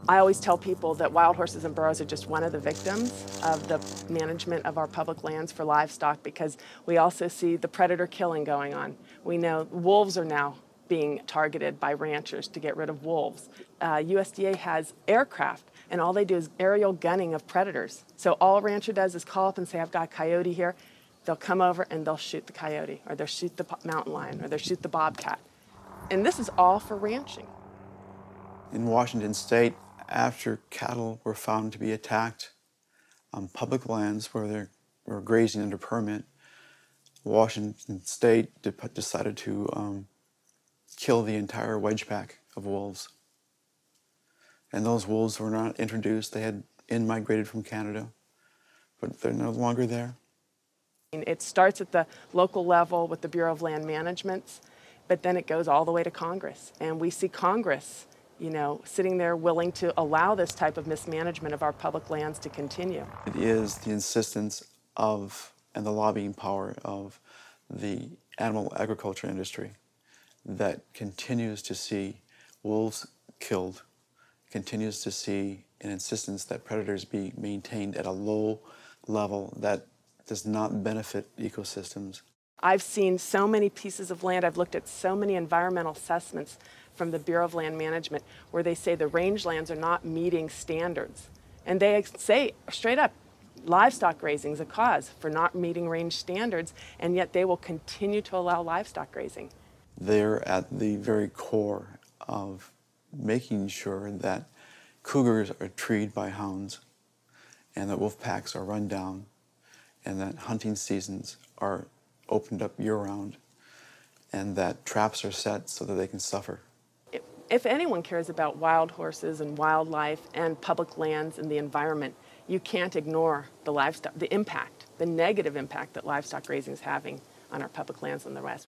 I always tell people that wild horses and burros are just one of the victims of the management of our public lands for livestock, because we also see the predator killing going on. We know wolves are now being targeted by ranchers to get rid of wolves. USDA has aircraft, and all they do is aerial gunning of predators. So all a rancher does is call up and say, I've got a coyote here. They'll come over and they'll shoot the coyote, or they'll shoot the mountain lion, or they'll shoot the bobcat. And this is all for ranching. In Washington State, after cattle were found to be attacked on public lands where they were grazing under permit, Washington State decided to kill the entire wedge pack of wolves. And those wolves were not introduced. They had in-migrated from Canada, but they're no longer there. It starts at the local level with the Bureau of Land Management, but then it goes all the way to Congress. And we see Congress sitting there willing to allow this type of mismanagement of our public lands to continue. It is the insistence of and the lobbying power of the animal agriculture industry that continues to see wolves killed, continues to see an insistence that predators be maintained at a low level that does not benefit ecosystems. I've seen so many pieces of land, I've looked at so many environmental assessments from the Bureau of Land Management where they say the rangelands are not meeting standards. And they say straight up, livestock grazing is a cause for not meeting range standards, and yet they will continue to allow livestock grazing. They're at the very core of making sure that cougars are treed by hounds, and that wolf packs are run down, and that hunting seasons are opened up year-round, and that traps are set so that they can suffer. If anyone cares about wild horses and wildlife and public lands and the environment, you can't ignore the livestock, the impact, the negative impact that livestock grazing is having on our public lands in the West.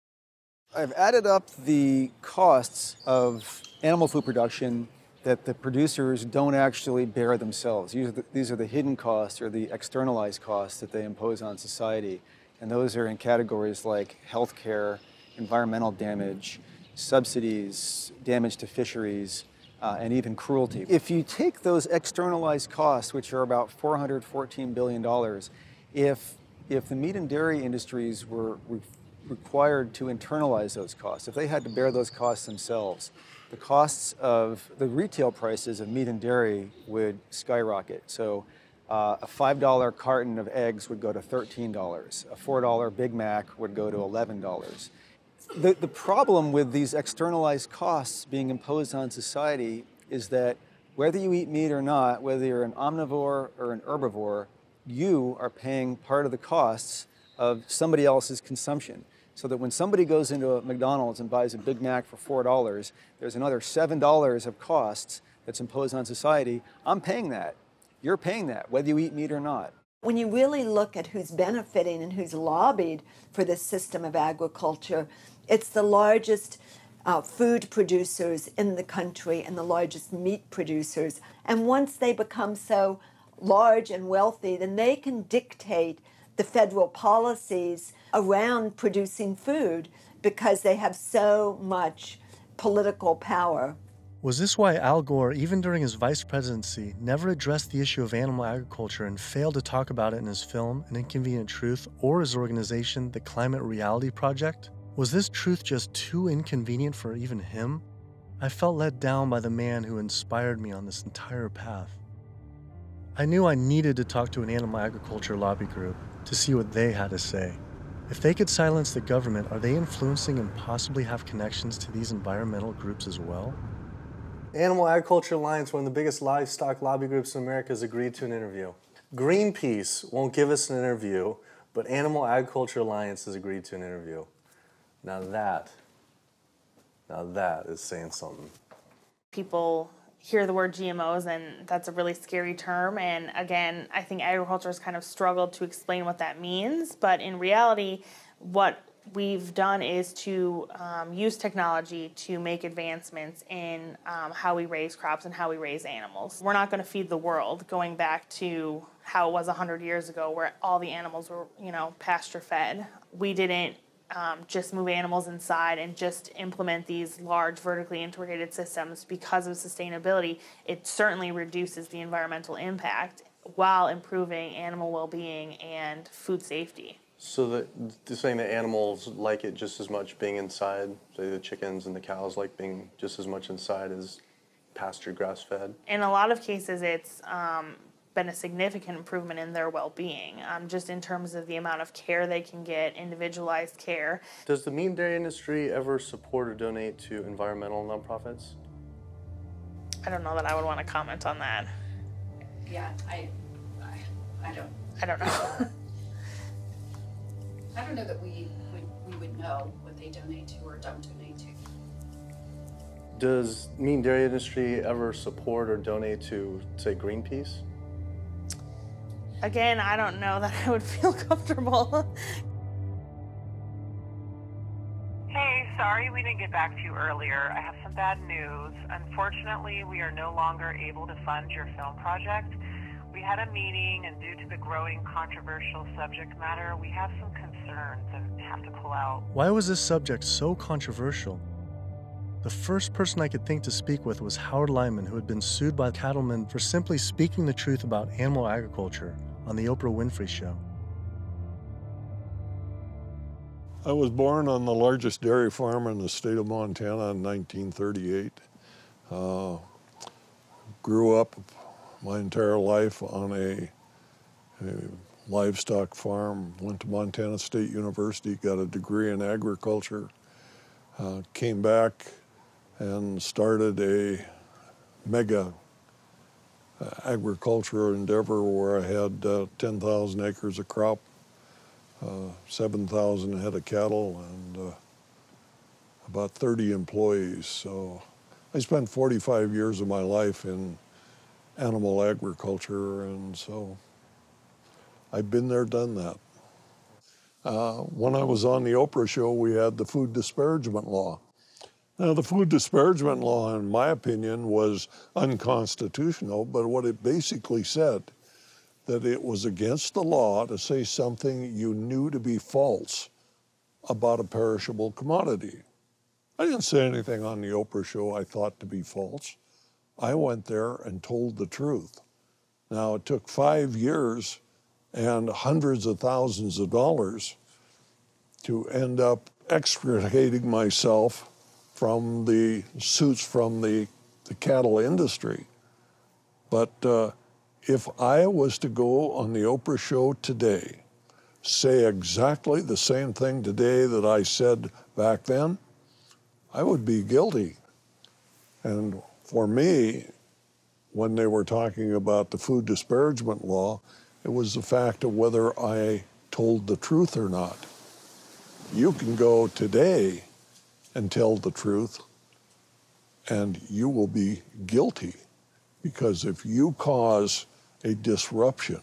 I've added up the costs of animal food production that the producers don't actually bear themselves. These are the hidden costs or the externalized costs that they impose on society. And those are in categories like healthcare, environmental damage, subsidies, damage to fisheries, and even cruelty. If you take those externalized costs, which are about $414 billion, if the meat and dairy industries were required to internalize those costs, if they had to bear those costs themselves, the costs of the retail prices of meat and dairy would skyrocket. So a $5 carton of eggs would go to $13. A $4 Big Mac would go to $11. The problem with these externalized costs being imposed on society is that whether you eat meat or not, whether you're an omnivore or an herbivore, you are paying part of the costs of somebody else's consumption. So that when somebody goes into a McDonald's and buys a Big Mac for $4, there's another $7 of costs that's imposed on society. I'm paying that. You're paying that, whether you eat meat or not. When you really look at who's benefiting and who's lobbied for this system of agriculture, it's the largest food producers in the country and the largest meat producers. And once they become so large and wealthy, then they can dictate the federal policies around producing food because they have so much political power. Was this why Al Gore, even during his vice presidency, never addressed the issue of animal agriculture and failed to talk about it in his film, An Inconvenient Truth, or his organization, the Climate Reality Project? Was this truth just too inconvenient for even him? I felt let down by the man who inspired me on this entire path. I knew I needed to talk to an animal agriculture lobby group to see what they had to say. If they could silence the government, are they influencing and possibly have connections to these environmental groups as well? Animal Agriculture Alliance, one of the biggest livestock lobby groups in America, has agreed to an interview. Greenpeace won't give us an interview, but Animal Agriculture Alliance has agreed to an interview. Now that is saying something. People hear the word GMOs, and that's a really scary term. And again, I think agriculture has kind of struggled to explain what that means. But in reality, what we've done is to use technology to make advancements in how we raise crops and how we raise animals. We're not going to feed the world, going back to how it was 100 years ago, where all the animals were, pasture fed. We didn't just move animals inside and just implement these large vertically integrated systems because of sustainability. It certainly reduces the environmental impact while improving animal well-being and food safety. So they're saying that animals like it just as much being inside, say the chickens and the cows like being just as much inside as pasture grass-fed? In a lot of cases, it's been a significant improvement in their well-being, just in terms of the amount of care they can get, individualized care. Does the meat and dairy industry ever support or donate to environmental nonprofits? I don't know that I would want to comment on that. Yeah, I don't know. I don't know that we would know what they donate to or don't donate to. Does meat and dairy industry ever support or donate to, say, Greenpeace? Again, I don't know that I would feel comfortable. Hey, sorry we didn't get back to you earlier. I have some bad news. Unfortunately, we are no longer able to fund your film project. We had a meeting, and due to the growing controversial subject matter, we have some concerns and have to pull out. Why was this subject so controversial? The first person I could think to speak with was Howard Lyman, who had been sued by cattlemen for simply speaking the truth about animal agriculture on the Oprah Winfrey Show. I was born on the largest dairy farm in the state of Montana in 1938. Grew up my entire life on a livestock farm, went to Montana State University, got a degree in agriculture, came back and started a mega agricultural endeavor where I had 10,000 acres of crop, 7,000 head of cattle, and about 30 employees. So I spent 45 years of my life in animal agriculture, and so I've been there, done that. When I was on the Oprah show, we had the food disparagement law. Now, the food disparagement law, in my opinion, was unconstitutional, but what it basically said, that it was against the law to say something you knew to be false about a perishable commodity. I didn't say anything on the Oprah show I thought to be false. I went there and told the truth. Now, it took 5 years and hundreds of thousands of dollars to end up extricating myself from the suits from the cattle industry. But if I was to go on the Oprah show today, say exactly the same thing today that I said back then, I would be guilty. And for me, when they were talking about the food disparagement law, it was the fact of whether I told the truth or not. You can go today and tell the truth, and you will be guilty, because if you cause a disruption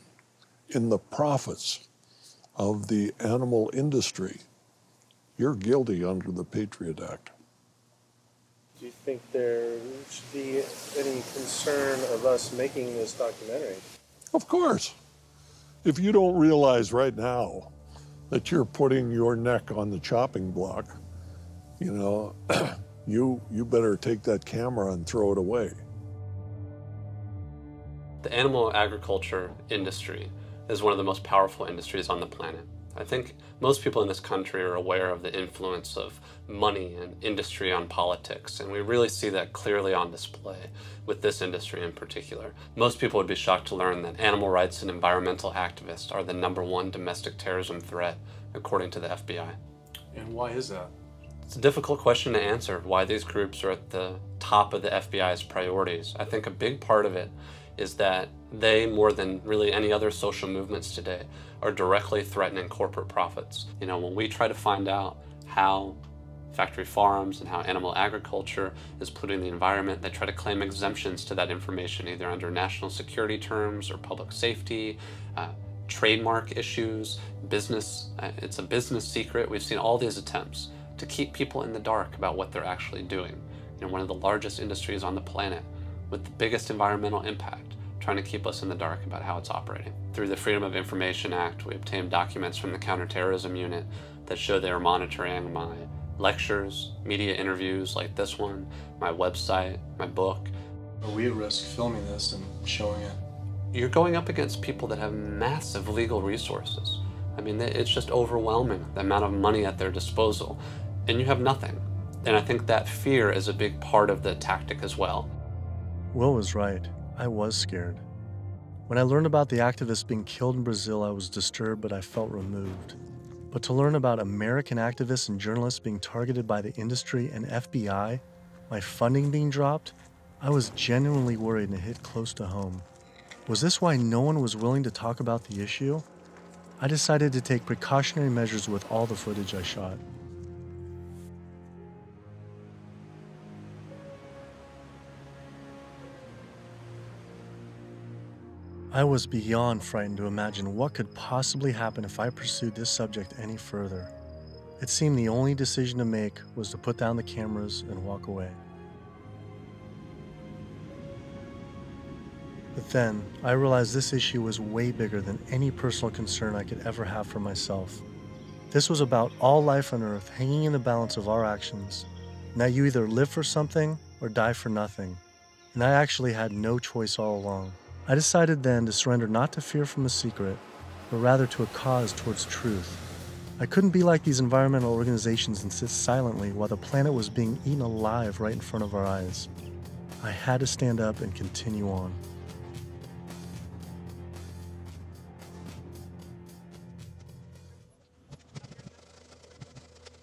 in the profits of the animal industry, you're guilty under the Patriot Act. Do you think there should be any concern of us making this documentary? Of course. If you don't realize right now that you're putting your neck on the chopping block, you know, you better take that camera and throw it away. The animal agriculture industry is one of the most powerful industries on the planet. I think most people in this country are aware of the influence of money and industry on politics, and we really see that clearly on display with this industry in particular. Most people would be shocked to learn that animal rights and environmental activists are the #1 domestic terrorism threat, according to the FBI. And why is that? It's a difficult question to answer, why these groups are at the top of the FBI's priorities. I think a big part of it is that they, more than really any other social movements today, are directly threatening corporate profits. You know, when we try to find out how factory farms and how animal agriculture is polluting the environment, they try to claim exemptions to that information, either under national security terms or public safety, trademark issues, business, it's a business secret. We've seen all these attempts to keep people in the dark about what they're actually doing. You know, one of the largest industries on the planet with the biggest environmental impact, trying to keep us in the dark about how it's operating. Through the Freedom of Information Act, we obtained documents from the Counterterrorism Unit that show they are monitoring my lectures, media interviews like this one, my website, my book. Are we at risk filming this and showing it? You're going up against people that have massive legal resources. I mean, it's just overwhelming, the amount of money at their disposal, and you have nothing. And I think that fear is a big part of the tactic as well. Will was right. I was scared. When I learned about the activists being killed in Brazil, I was disturbed, but I felt removed. But to learn about American activists and journalists being targeted by the industry and FBI, my funding being dropped, I was genuinely worried and it hit close to home. Was this why no one was willing to talk about the issue? I decided to take precautionary measures with all the footage I shot. I was beyond frightened to imagine what could possibly happen if I pursued this subject any further. It seemed the only decision to make was to put down the cameras and walk away. But then, I realized this issue was way bigger than any personal concern I could ever have for myself. This was about all life on Earth hanging in the balance of our actions, and that you either live for something or die for nothing. And I actually had no choice all along. I decided then to surrender not to fear from the secret, but rather to a cause towards truth. I couldn't be like these environmental organizations and sit silently while the planet was being eaten alive right in front of our eyes. I had to stand up and continue on.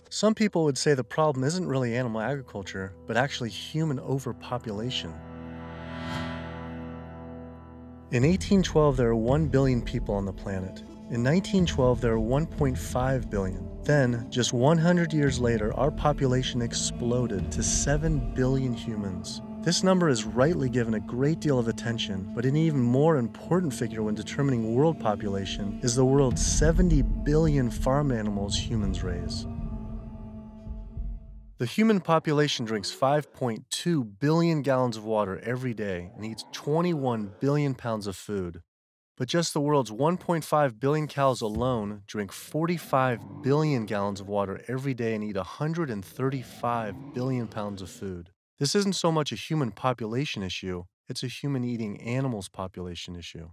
Some people would say the problem isn't really animal agriculture, but actually human overpopulation. In 1812, there were 1 billion people on the planet. In 1912, there were 1.5 billion. Then, just 100 years later, our population exploded to 7 billion humans. This number is rightly given a great deal of attention, but an even more important figure when determining world population is the world's 70 billion farm animals humans raise. The human population drinks 5.2 billion gallons of water every day and eats 21 billion pounds of food. But just the world's 1.5 billion cows alone drink 45 billion gallons of water every day and eat 135 billion pounds of food. This isn't so much a human population issue, it's a human eating animals population issue.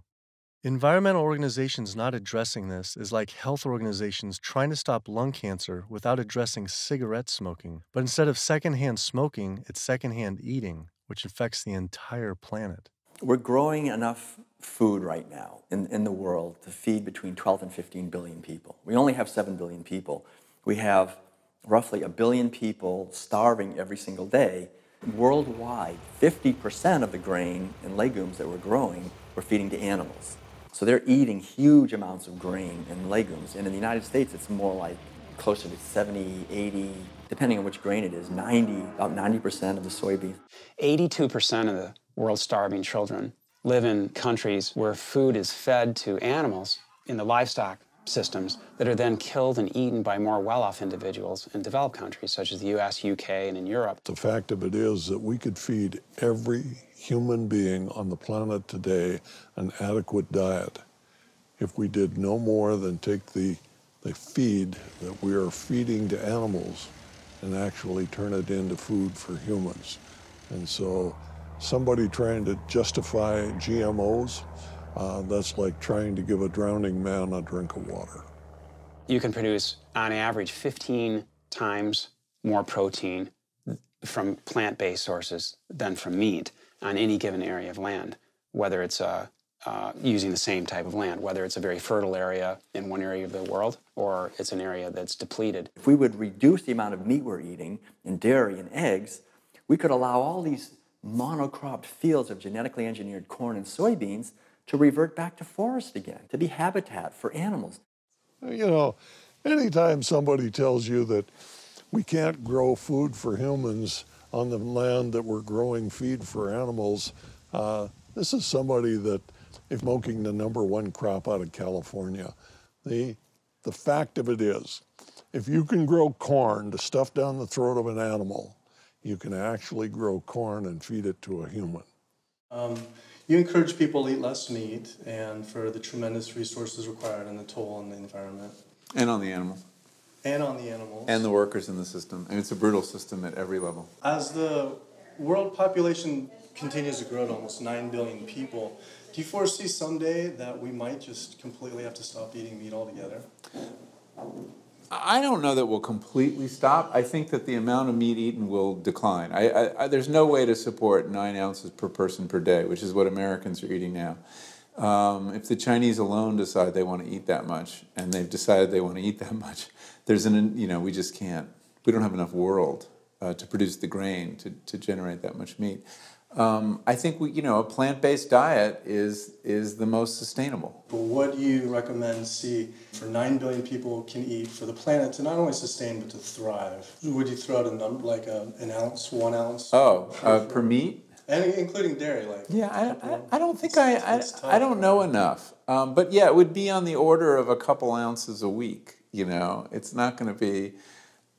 Environmental organizations not addressing this is like health organizations trying to stop lung cancer without addressing cigarette smoking. But instead of secondhand smoking, it's secondhand eating, which affects the entire planet. We're growing enough food right now in the world to feed between 12 and 15 billion people. We only have 7 billion people. We have roughly 1 billion people starving every single day. Worldwide, 50% of the grain and legumes that we're growing, we're feeding to animals. So they're eating huge amounts of grain and legumes. And in the United States, it's more like closer to 70, 80, depending on which grain it is, about 90% of the soybeans. 82% of the world's starving children live in countries where food is fed to animals in the livestock systems that are then killed and eaten by more well-off individuals in developed countries such as the US, UK, and in Europe. The fact of it is that we could feed every human being on the planet today an adequate diet if we did no more than take the feed that we are feeding to animals and actually turn it into food for humans. And so somebody trying to justify GMOs, that's like trying to give a drowning man a drink of water. You can produce, on average, 15 times more protein from plant-based sources than from meat on any given area of land, whether it's using the same type of land, whether it's a very fertile area in one area of the world or it's an area that's depleted. If we would reduce the amount of meat we're eating and dairy and eggs, we could allow all these monocropped fields of genetically engineered corn and soybeans to revert back to forest again, to be habitat for animals. You know, anytime somebody tells you that we can't grow food for humans on the land that we're growing feed for animals, this is somebody that is smoking the #1 crop out of California. The fact of it is, if you can grow corn to stuff down the throat of an animal, you can actually grow corn and feed it to a human. You encourage people to eat less meat and for the tremendous resources required and the toll on the environment. And on the animals. And on the animals. And the workers in the system. And it's a brutal system at every level. As the world population continues to grow to almost 9 billion people, do you foresee someday that we might just completely have to stop eating meat altogether? I don't know that we'll completely stop. I think that the amount of meat eaten will decline. There's no way to support 9 ounces per person per day, which is what Americans are eating now. If the Chinese alone decide they want to eat that much, and they've decided they want to eat that much, we just can't. We don't have enough world to produce the grain to generate that much meat. I think a plant-based diet is the most sustainable. But what do you recommend for 9 billion people can eat for the planet to not only sustain but to thrive? Would you throw out a number like an ounce, 1 ounce? Per meat? And including dairy, like. Yeah, I don't think I don't know enough. But yeah, it would be on the order of a couple ounces a week. It's not going to be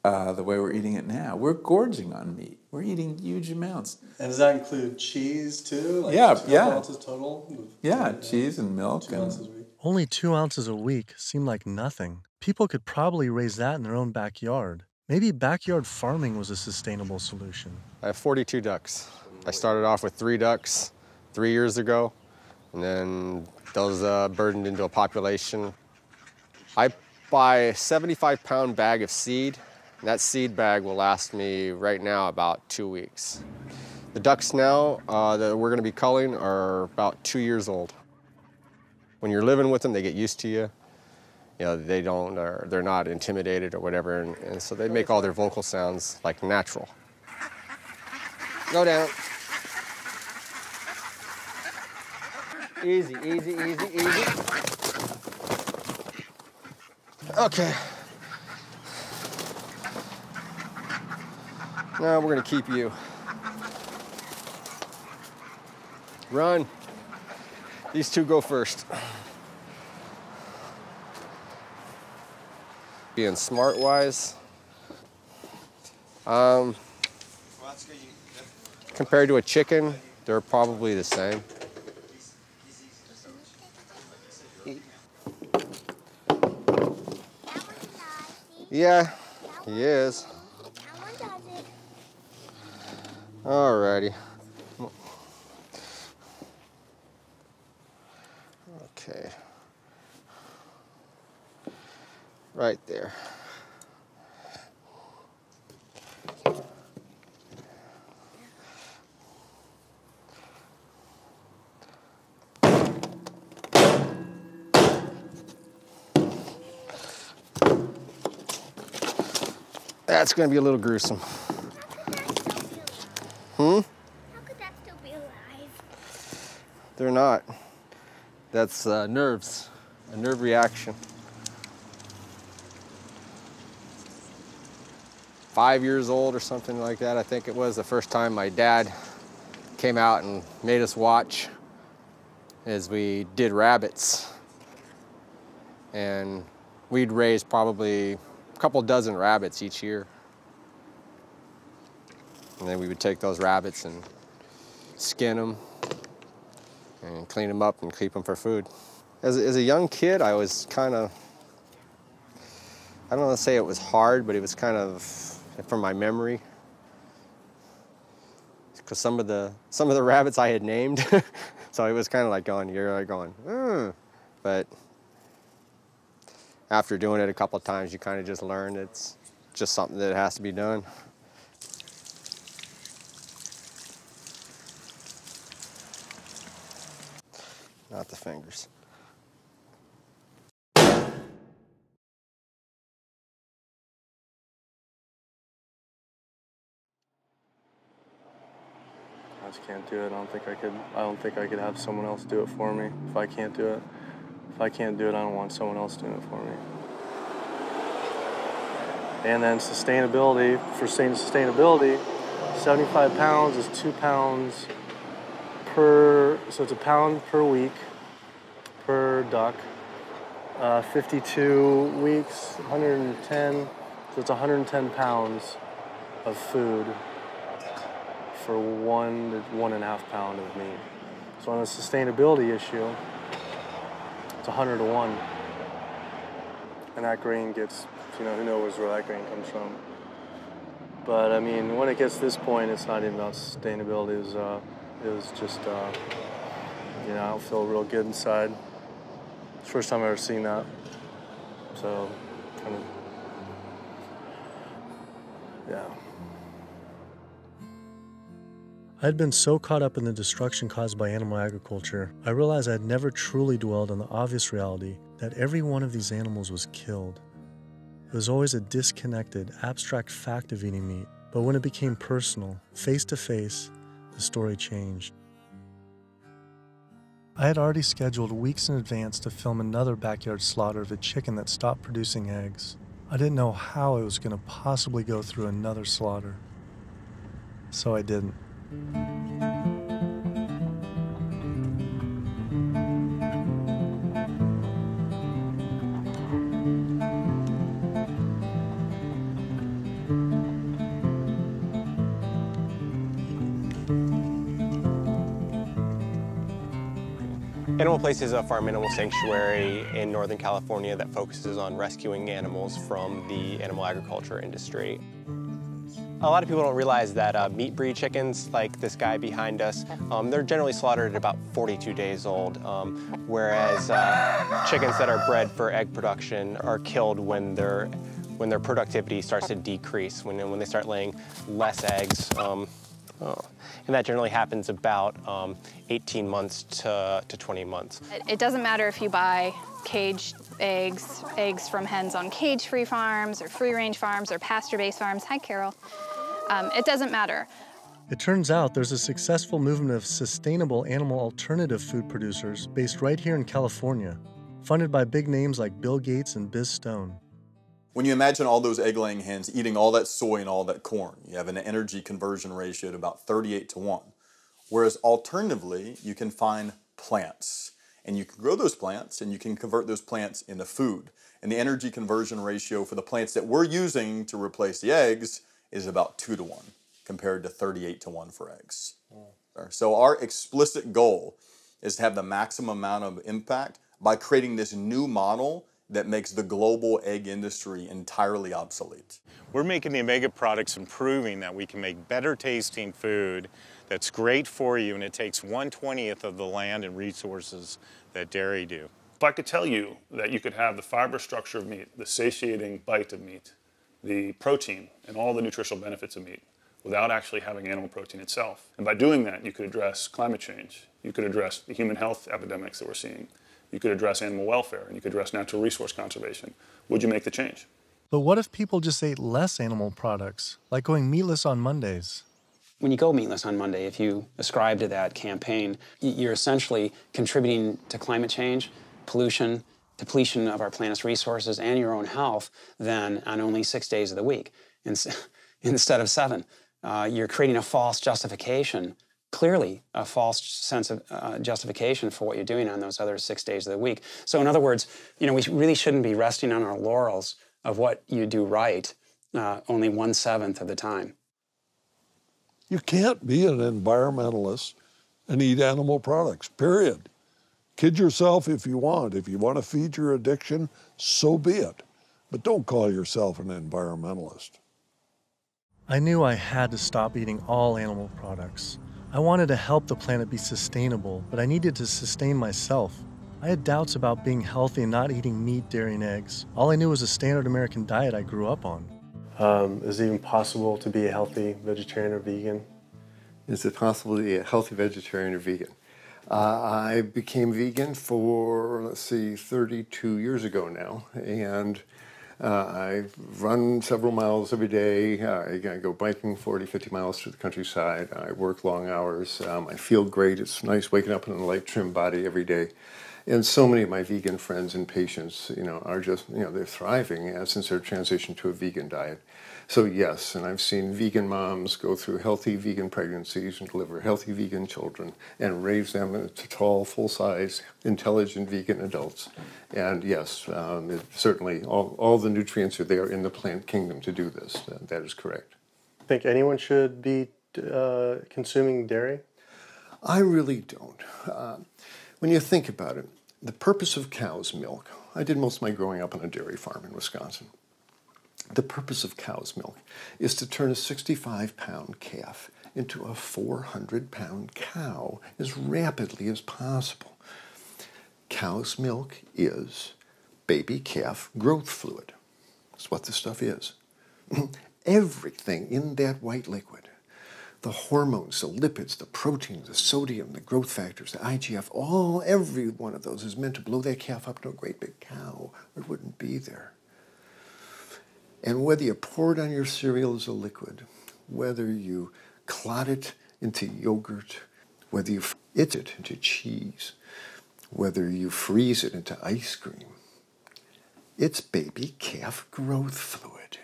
the way we're eating it now. We're gorging on meat. We're eating huge amounts. And does that include cheese too? Like 2 ounces total? Yeah, cheese and milk. 2 ounces a week. Only 2 ounces a week seem like nothing. People could probably raise that in their own backyard. Maybe backyard farming was a sustainable solution. I have 42 ducks. I started off with 3 ducks 3 years ago, and then those burdened into a population. I buy a 75-pound bag of seed. And that seed bag will last me right now about 2 weeks. The ducks now that we're going to be culling are about 2 years old. When you're living with them, they get used to you. They're not intimidated or whatever, and so they make all their vocal sounds like natural. Go down. Easy, easy, easy, easy. Okay. Now we're gonna keep you. Run. These two go first. Being smart-wise, compared to a chicken, they're probably the same. Yeah, he is. Alrighty. Okay. Right there. That's going to be a little gruesome. Hmm? How could that still be alive? They're not. That's nerves, a nerve reaction. 5 years old or something like that, I think it was, the first time my dad came out and made us watch as we did rabbits. And we'd raise probably a couple dozen rabbits each year. And then we would take those rabbits and skin them and clean them up and keep them for food. As a young kid, I was kind of, I don't want to say it was hard, but it was kind of, from my memory, because some of the rabbits I had named, so it was kind of like going, but after doing it a couple of times, you kind of just learn it's just something that has to be done. Not the fingers. I just can't do it. I don't think I could have someone else do it for me. If I can't do it, I don't want someone else doing it for me. And then sustainability, for sustainability, 75 pounds is 2 pounds per, so it's a pound per week per duck. 52 weeks, 110, so it's 110 pounds of food for 1 to 1.5 pound of meat. So on a sustainability issue, it's 100 to 1. And that grain gets, who knows where that grain comes from. But I mean, when it gets to this point, it's not even about sustainability. It was just, I don't feel real good inside. It's the first time I've ever seen that. So, kind of, yeah. I had been so caught up in the destruction caused by animal agriculture, I realized I had never truly dwelled on the obvious reality that every one of these animals was killed. It was always a disconnected, abstract fact of eating meat, but when it became personal, face to face, the story changed. I had already scheduled weeks in advance to film another backyard slaughter of a chicken that stopped producing eggs. I didn't know how I was going to possibly go through another slaughter. So I didn't. Animal Place is a farm animal sanctuary in Northern California that focuses on rescuing animals from the animal agriculture industry. A lot of people don't realize that meat breed chickens, like this guy behind us, they're generally slaughtered at about 42 days old, whereas chickens that are bred for egg production are killed when their productivity starts to decrease, when they start laying less eggs. And that generally happens about 18 months to 20 months. It doesn't matter if you buy caged eggs from hens on cage-free farms or free-range farms or pasture-based farms. Hi, Carol. It doesn't matter. It turns out there's a successful movement of sustainable animal alternative food producers based right here in California, funded by big names like Bill Gates and Biz Stone. When you imagine all those egg-laying hens eating all that soy and all that corn, you have an energy conversion ratio at about 38:1. Whereas alternatively, you can find plants. And you can grow those plants and you can convert those plants into food. And the energy conversion ratio for the plants that we're using to replace the eggs is about 2:1 compared to 38:1 for eggs. So our explicit goal is to have the maximum amount of impact by creating this new model that makes the global egg industry entirely obsolete. We're making the Omega products and proving that we can make better tasting food that's great for you, and it takes 1/20th of the land and resources that dairy do. If I could tell you that you could have the fiber structure of meat, the satiating bite of meat, the protein, and all the nutritional benefits of meat without actually having animal protein itself. And by doing that, you could address climate change. You could address the human health epidemics that we're seeing. You could address animal welfare, and you could address natural resource conservation. Would you make the change? But what if people just ate less animal products, like going meatless on Mondays? When you go meatless on Monday, if you ascribe to that campaign, you're essentially contributing to climate change, pollution, depletion of our planet's resources, and your own health, then on only 6 days of the week instead of 7. You're creating a false justification, clearly a false sense of justification for what you're doing on those other 6 days of the week. So in other words, we really shouldn't be resting on our laurels of what you do right only 1/7 of the time. You can't be an environmentalist and eat animal products, period. Kid yourself if you want. If you want to feed your addiction, so be it. But don't call yourself an environmentalist. I knew I had to stop eating all animal products. I wanted to help the planet be sustainable, but I needed to sustain myself. I had doubts about being healthy and not eating meat, dairy, and eggs. All I knew was a standard American diet I grew up on. Is it even possible to be a healthy vegetarian or vegan? Is it possible to be a healthy vegetarian or vegan? I became vegan for, 32 years ago now, and I run several miles every day. I go biking 40, 50 miles through the countryside. I work long hours. I feel great. It's nice waking up in a light, trim body every day. And so many of my vegan friends and patients, are just, they're thriving since their transition to a vegan diet. So yes, and I've seen vegan moms go through healthy vegan pregnancies and deliver healthy vegan children and raise them into tall, full-size, intelligent vegan adults. And yes, certainly all the nutrients are there in the plant kingdom to do this. That is correct. Think anyone should be consuming dairy? I really don't. When you think about it, the purpose of cow's milk, I did most of my growing up on a dairy farm in Wisconsin. The purpose of cow's milk is to turn a 65-pound calf into a 400-pound cow as rapidly as possible. Cow's milk is baby calf growth fluid. That's what this stuff is. Everything in that white liquid, the hormones, the lipids, the proteins, the sodium, the growth factors, the IGF, every one of those is meant to blow that calf up to a great big cow, or it wouldn't be there. And whether you pour it on your cereal as a liquid, whether you clot it into yogurt, whether you it into cheese, whether you freeze it into ice cream, it's baby calf growth fluid.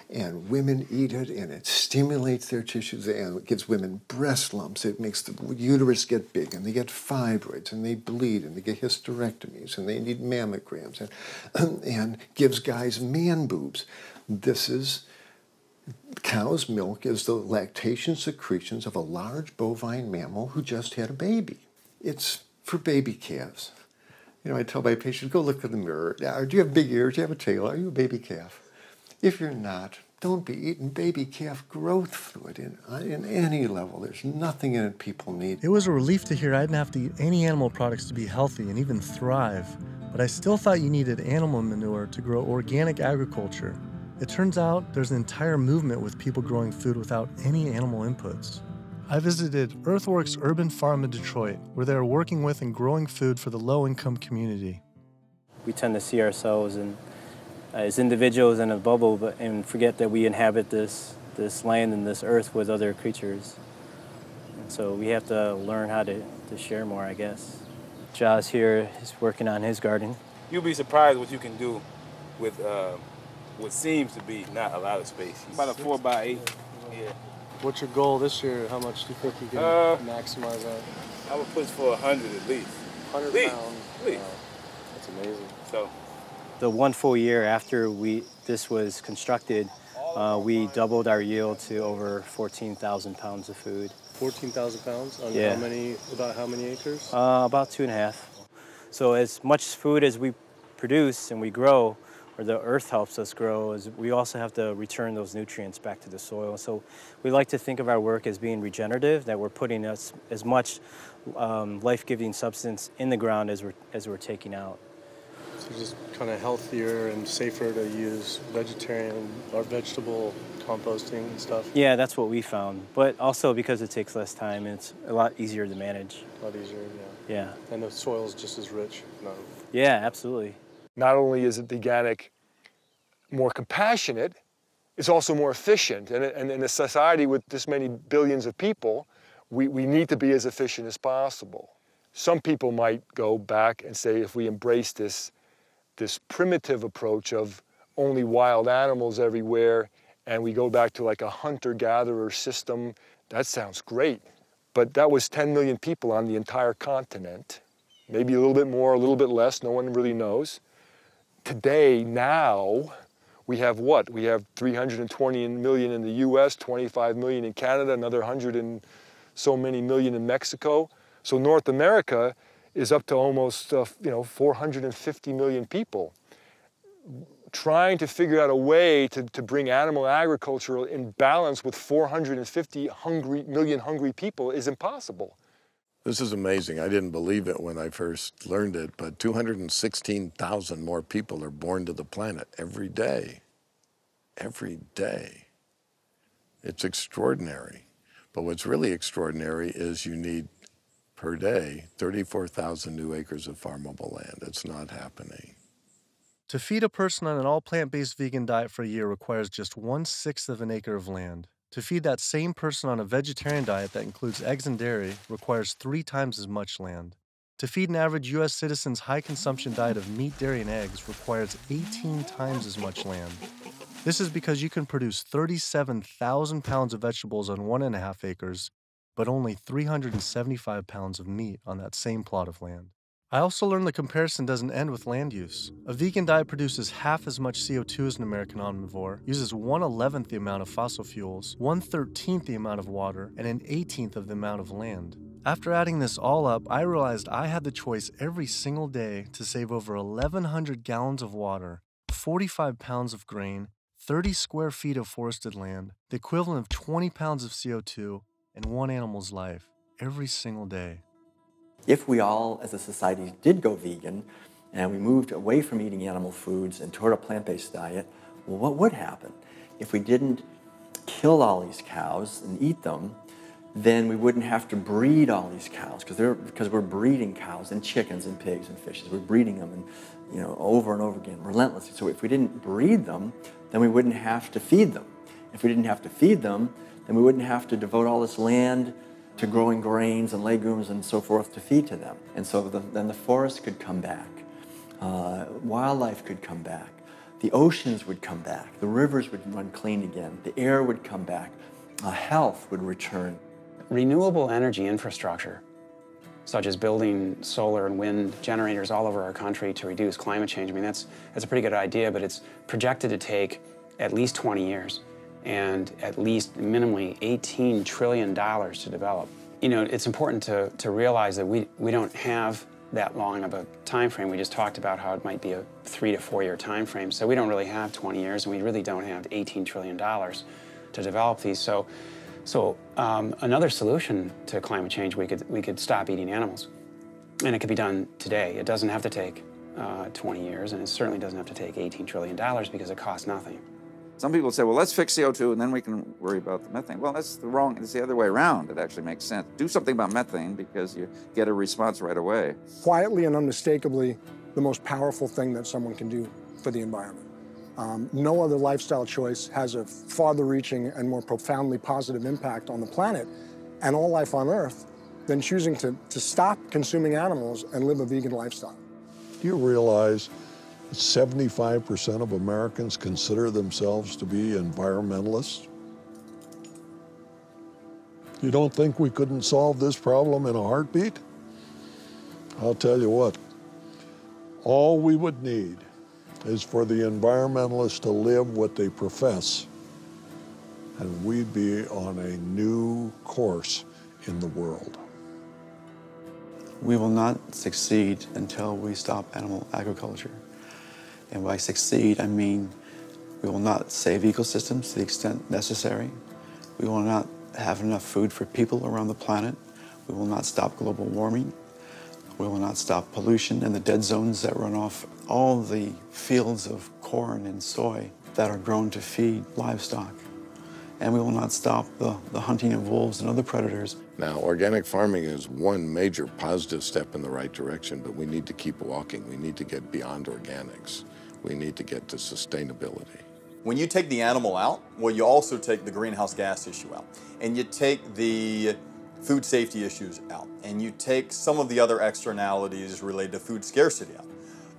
And women eat it, and it stimulates their tissues, and it gives women breast lumps. It makes the uterus get big, and they get fibroids, and they bleed, and they get hysterectomies, and they need mammograms, and gives guys man boobs. Cow's milk is the lactation secretions of a large bovine mammal who just had a baby. It's for baby calves. I tell my patients, go look in the mirror. Do you have big ears? Do you have a tail? Are you a baby calf? If you're not, don't be eating baby calf growth fluid in any level. There's nothing in it people need. It was a relief to hear I didn't have to eat any animal products to be healthy and even thrive, but I still thought you needed animal manure to grow organic agriculture. It turns out there's an entire movement with people growing food without any animal inputs. I visited Earthworks Urban Farm in Detroit, where they are working with and growing food for the low-income community. We tend to see ourselves as individuals in a bubble, and forget that we inhabit this land and this earth with other creatures. And so we have to learn how to share more, I guess. Josh here is working on his garden. You'll be surprised what you can do with what seems to be not a lot of space. About a 4x8. Yeah. What's your goal this year? How much do you think you can maximize that? I would push for 100 at least. 100 pounds. At least. Wow. That's amazing. So, the 1 full year after this was constructed, we doubled our yield to over 14,000 pounds of food. 14,000 pounds on Yeah. about how many acres? About 2.5. So as much food as we produce and we grow, or the earth helps us grow, is we also have to return those nutrients back to the soil. So we like to think of our work as being regenerative, that we're putting as much life-giving substance in the ground as we're taking out. So just kind of healthier and safer to use vegetarian or vegetable composting and stuff? Yeah, that's what we found. But also because it takes less time, it's a lot easier to manage. A lot easier, yeah. Yeah. And the soil's just as rich? No. Yeah, absolutely. Not only is it organic more compassionate, it's also more efficient. And in a society with this many billions of people, we need to be as efficient as possible. Some people might go back and say, if we embrace this primitive approach of only wild animals everywhere, and we go back to like a hunter-gatherer system, that sounds great. But that was 10 million people on the entire continent. Maybe a little bit more, a little bit less, no one really knows. Today, now, we have what? We have 320 million in the US, 25 million in Canada, another 100 and so many million in Mexico. So North America is up to almost 450 million people. Trying to figure out a way to bring animal agriculture in balance with 450 million hungry people is impossible. This is amazing. I didn't believe it when I first learned it, but 216,000 more people are born to the planet every day. Every day. It's extraordinary. But what's really extraordinary is you need, per day, 34,000 new acres of farmable land. It's not happening. To feed a person on an all plant-based vegan diet for a year requires just 1/6 of an acre of land. To feed that same person on a vegetarian diet that includes eggs and dairy requires 3 times as much land. To feed an average U.S. citizen's high-consumption diet of meat, dairy, and eggs requires 18 times as much land. This is because you can produce 37,000 pounds of vegetables on 1.5 acres, but only 375 pounds of meat on that same plot of land. I also learned the comparison doesn't end with land use. A vegan diet produces half as much CO2 as an American omnivore, uses 1/11th the amount of fossil fuels, 1/13th the amount of water, and 1/18th of the amount of land. After adding this all up, I realized I had the choice every single day to save over 1,100 gallons of water, 45 pounds of grain, 30 square feet of forested land, the equivalent of 20 pounds of CO2, and one animal's life, every single day. If we all, as a society, did go vegan, and we moved away from eating animal foods and toward a plant-based diet, well, what would happen? If we didn't kill all these cows and eat them, then we wouldn't have to breed all these cows, because we're breeding cows and chickens and pigs and fishes. We're breeding them, and over and over again, relentlessly. So if we didn't breed them, then we wouldn't have to feed them. If we didn't have to feed them, then we wouldn't have to devote all this land to growing grains and legumes and so forth to feed to them. And so then the forest could come back. Wildlife could come back. The oceans would come back. The rivers would run clean again. The air would come back. Health would return. Renewable energy infrastructure, such as building solar and wind generators all over our country to reduce climate change, I mean, that's a pretty good idea, but it's projected to take at least 20 years. And at least minimally $18 trillion to develop. It's important to realize that we don't have that long of a time frame. We just talked about how it might be a 3 to 4 year time frame. So we don't really have 20 years, and we really don't have $18 trillion to develop these. So another solution to climate change, we could stop eating animals. And it could be done today. It doesn't have to take 20 years, and it certainly doesn't have to take $18 trillion because it costs nothing. Some people say, well, let's fix CO2 and then we can worry about the methane. Well, it's the other way around. It actually makes sense. Do something about methane because you get a response right away. Quietly and unmistakably, the most powerful thing that someone can do for the environment. No other lifestyle choice has a farther-reaching and more profoundly positive impact on the planet and all life on Earth than choosing to stop consuming animals and live a vegan lifestyle. Do you realize 75% of Americans consider themselves to be environmentalists. You don't think we couldn't solve this problem in a heartbeat? I'll tell you what, all we would need is for the environmentalists to live what they profess, and we'd be on a new course in the world. We will not succeed until we stop animal agriculture. And by succeed, I mean we will not save ecosystems to the extent necessary. We will not have enough food for people around the planet. We will not stop global warming. We will not stop pollution and the dead zones that run off all the fields of corn and soy that are grown to feed livestock. And we will not stop the hunting of wolves and other predators. Now, organic farming is one major positive step in the right direction, but we need to keep walking. We need to get beyond organics. We need to get to sustainability. When you take the animal out, well, you also take the greenhouse gas issue out, and you take the food safety issues out, and you take some of the other externalities related to food scarcity out.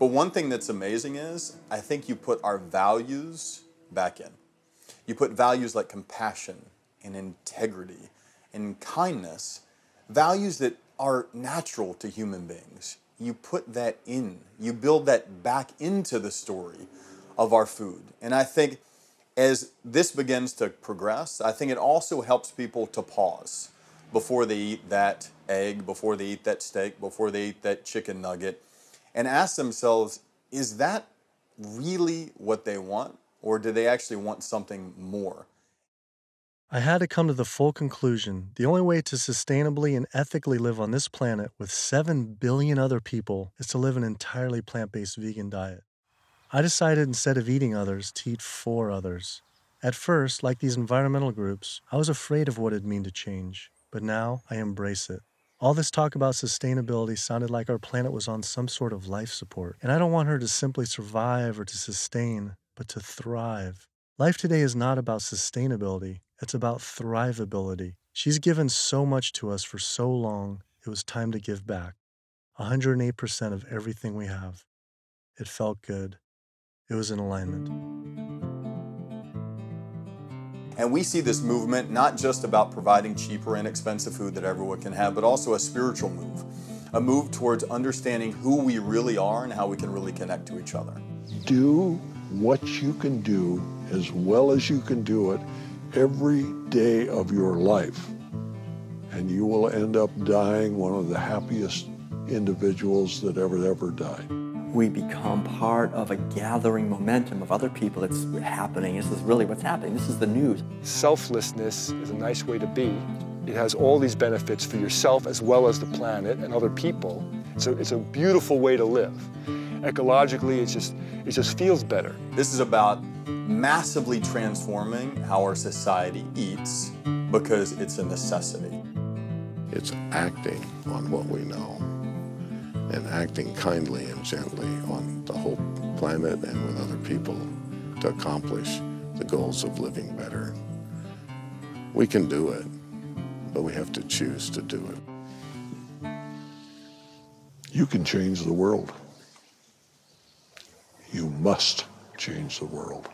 But one thing that's amazing is, I think you put our values back in. You put values like compassion and integrity and kindness, values that are natural to human beings. You put that in. You build that back into the story of our food. And I think as this begins to progress, I think it also helps people to pause before they eat that egg, before they eat that steak, before they eat that chicken nugget, and ask themselves, is that really what they want? Or do they actually want something more? I had to come to the full conclusion the only way to sustainably and ethically live on this planet with 7 billion other people is to live an entirely plant-based vegan diet. I decided instead of eating others, to eat for others. At first, like these environmental groups, I was afraid of what it'd mean to change, but now I embrace it. All this talk about sustainability sounded like our planet was on some sort of life support, and I don't want her to simply survive or to sustain, but to thrive. Life today is not about sustainability, it's about thrivability. She's given so much to us for so long, it was time to give back. 108% of everything we have. It felt good. It was in alignment. And we see this movement not just about providing cheaper and inexpensive food that everyone can have, but also a spiritual move. A move towards understanding who we really are and how we can really connect to each other. Do what you can do as well as you can do it every day of your life, and you will end up dying one of the happiest individuals that ever died. We become part of a gathering momentum of other people that's happening. This is really what's happening. This is the news. Selflessness is a nice way to be. It has all these benefits for yourself as well as the planet and other people. So it's a beautiful way to live. Ecologically, it just feels better. This is about massively transforming how our society eats because it's a necessity. It's acting on what we know and acting kindly and gently on the whole planet and with other people to accomplish the goals of living better. We can do it, but we have to choose to do it. You can change the world. You must change the world.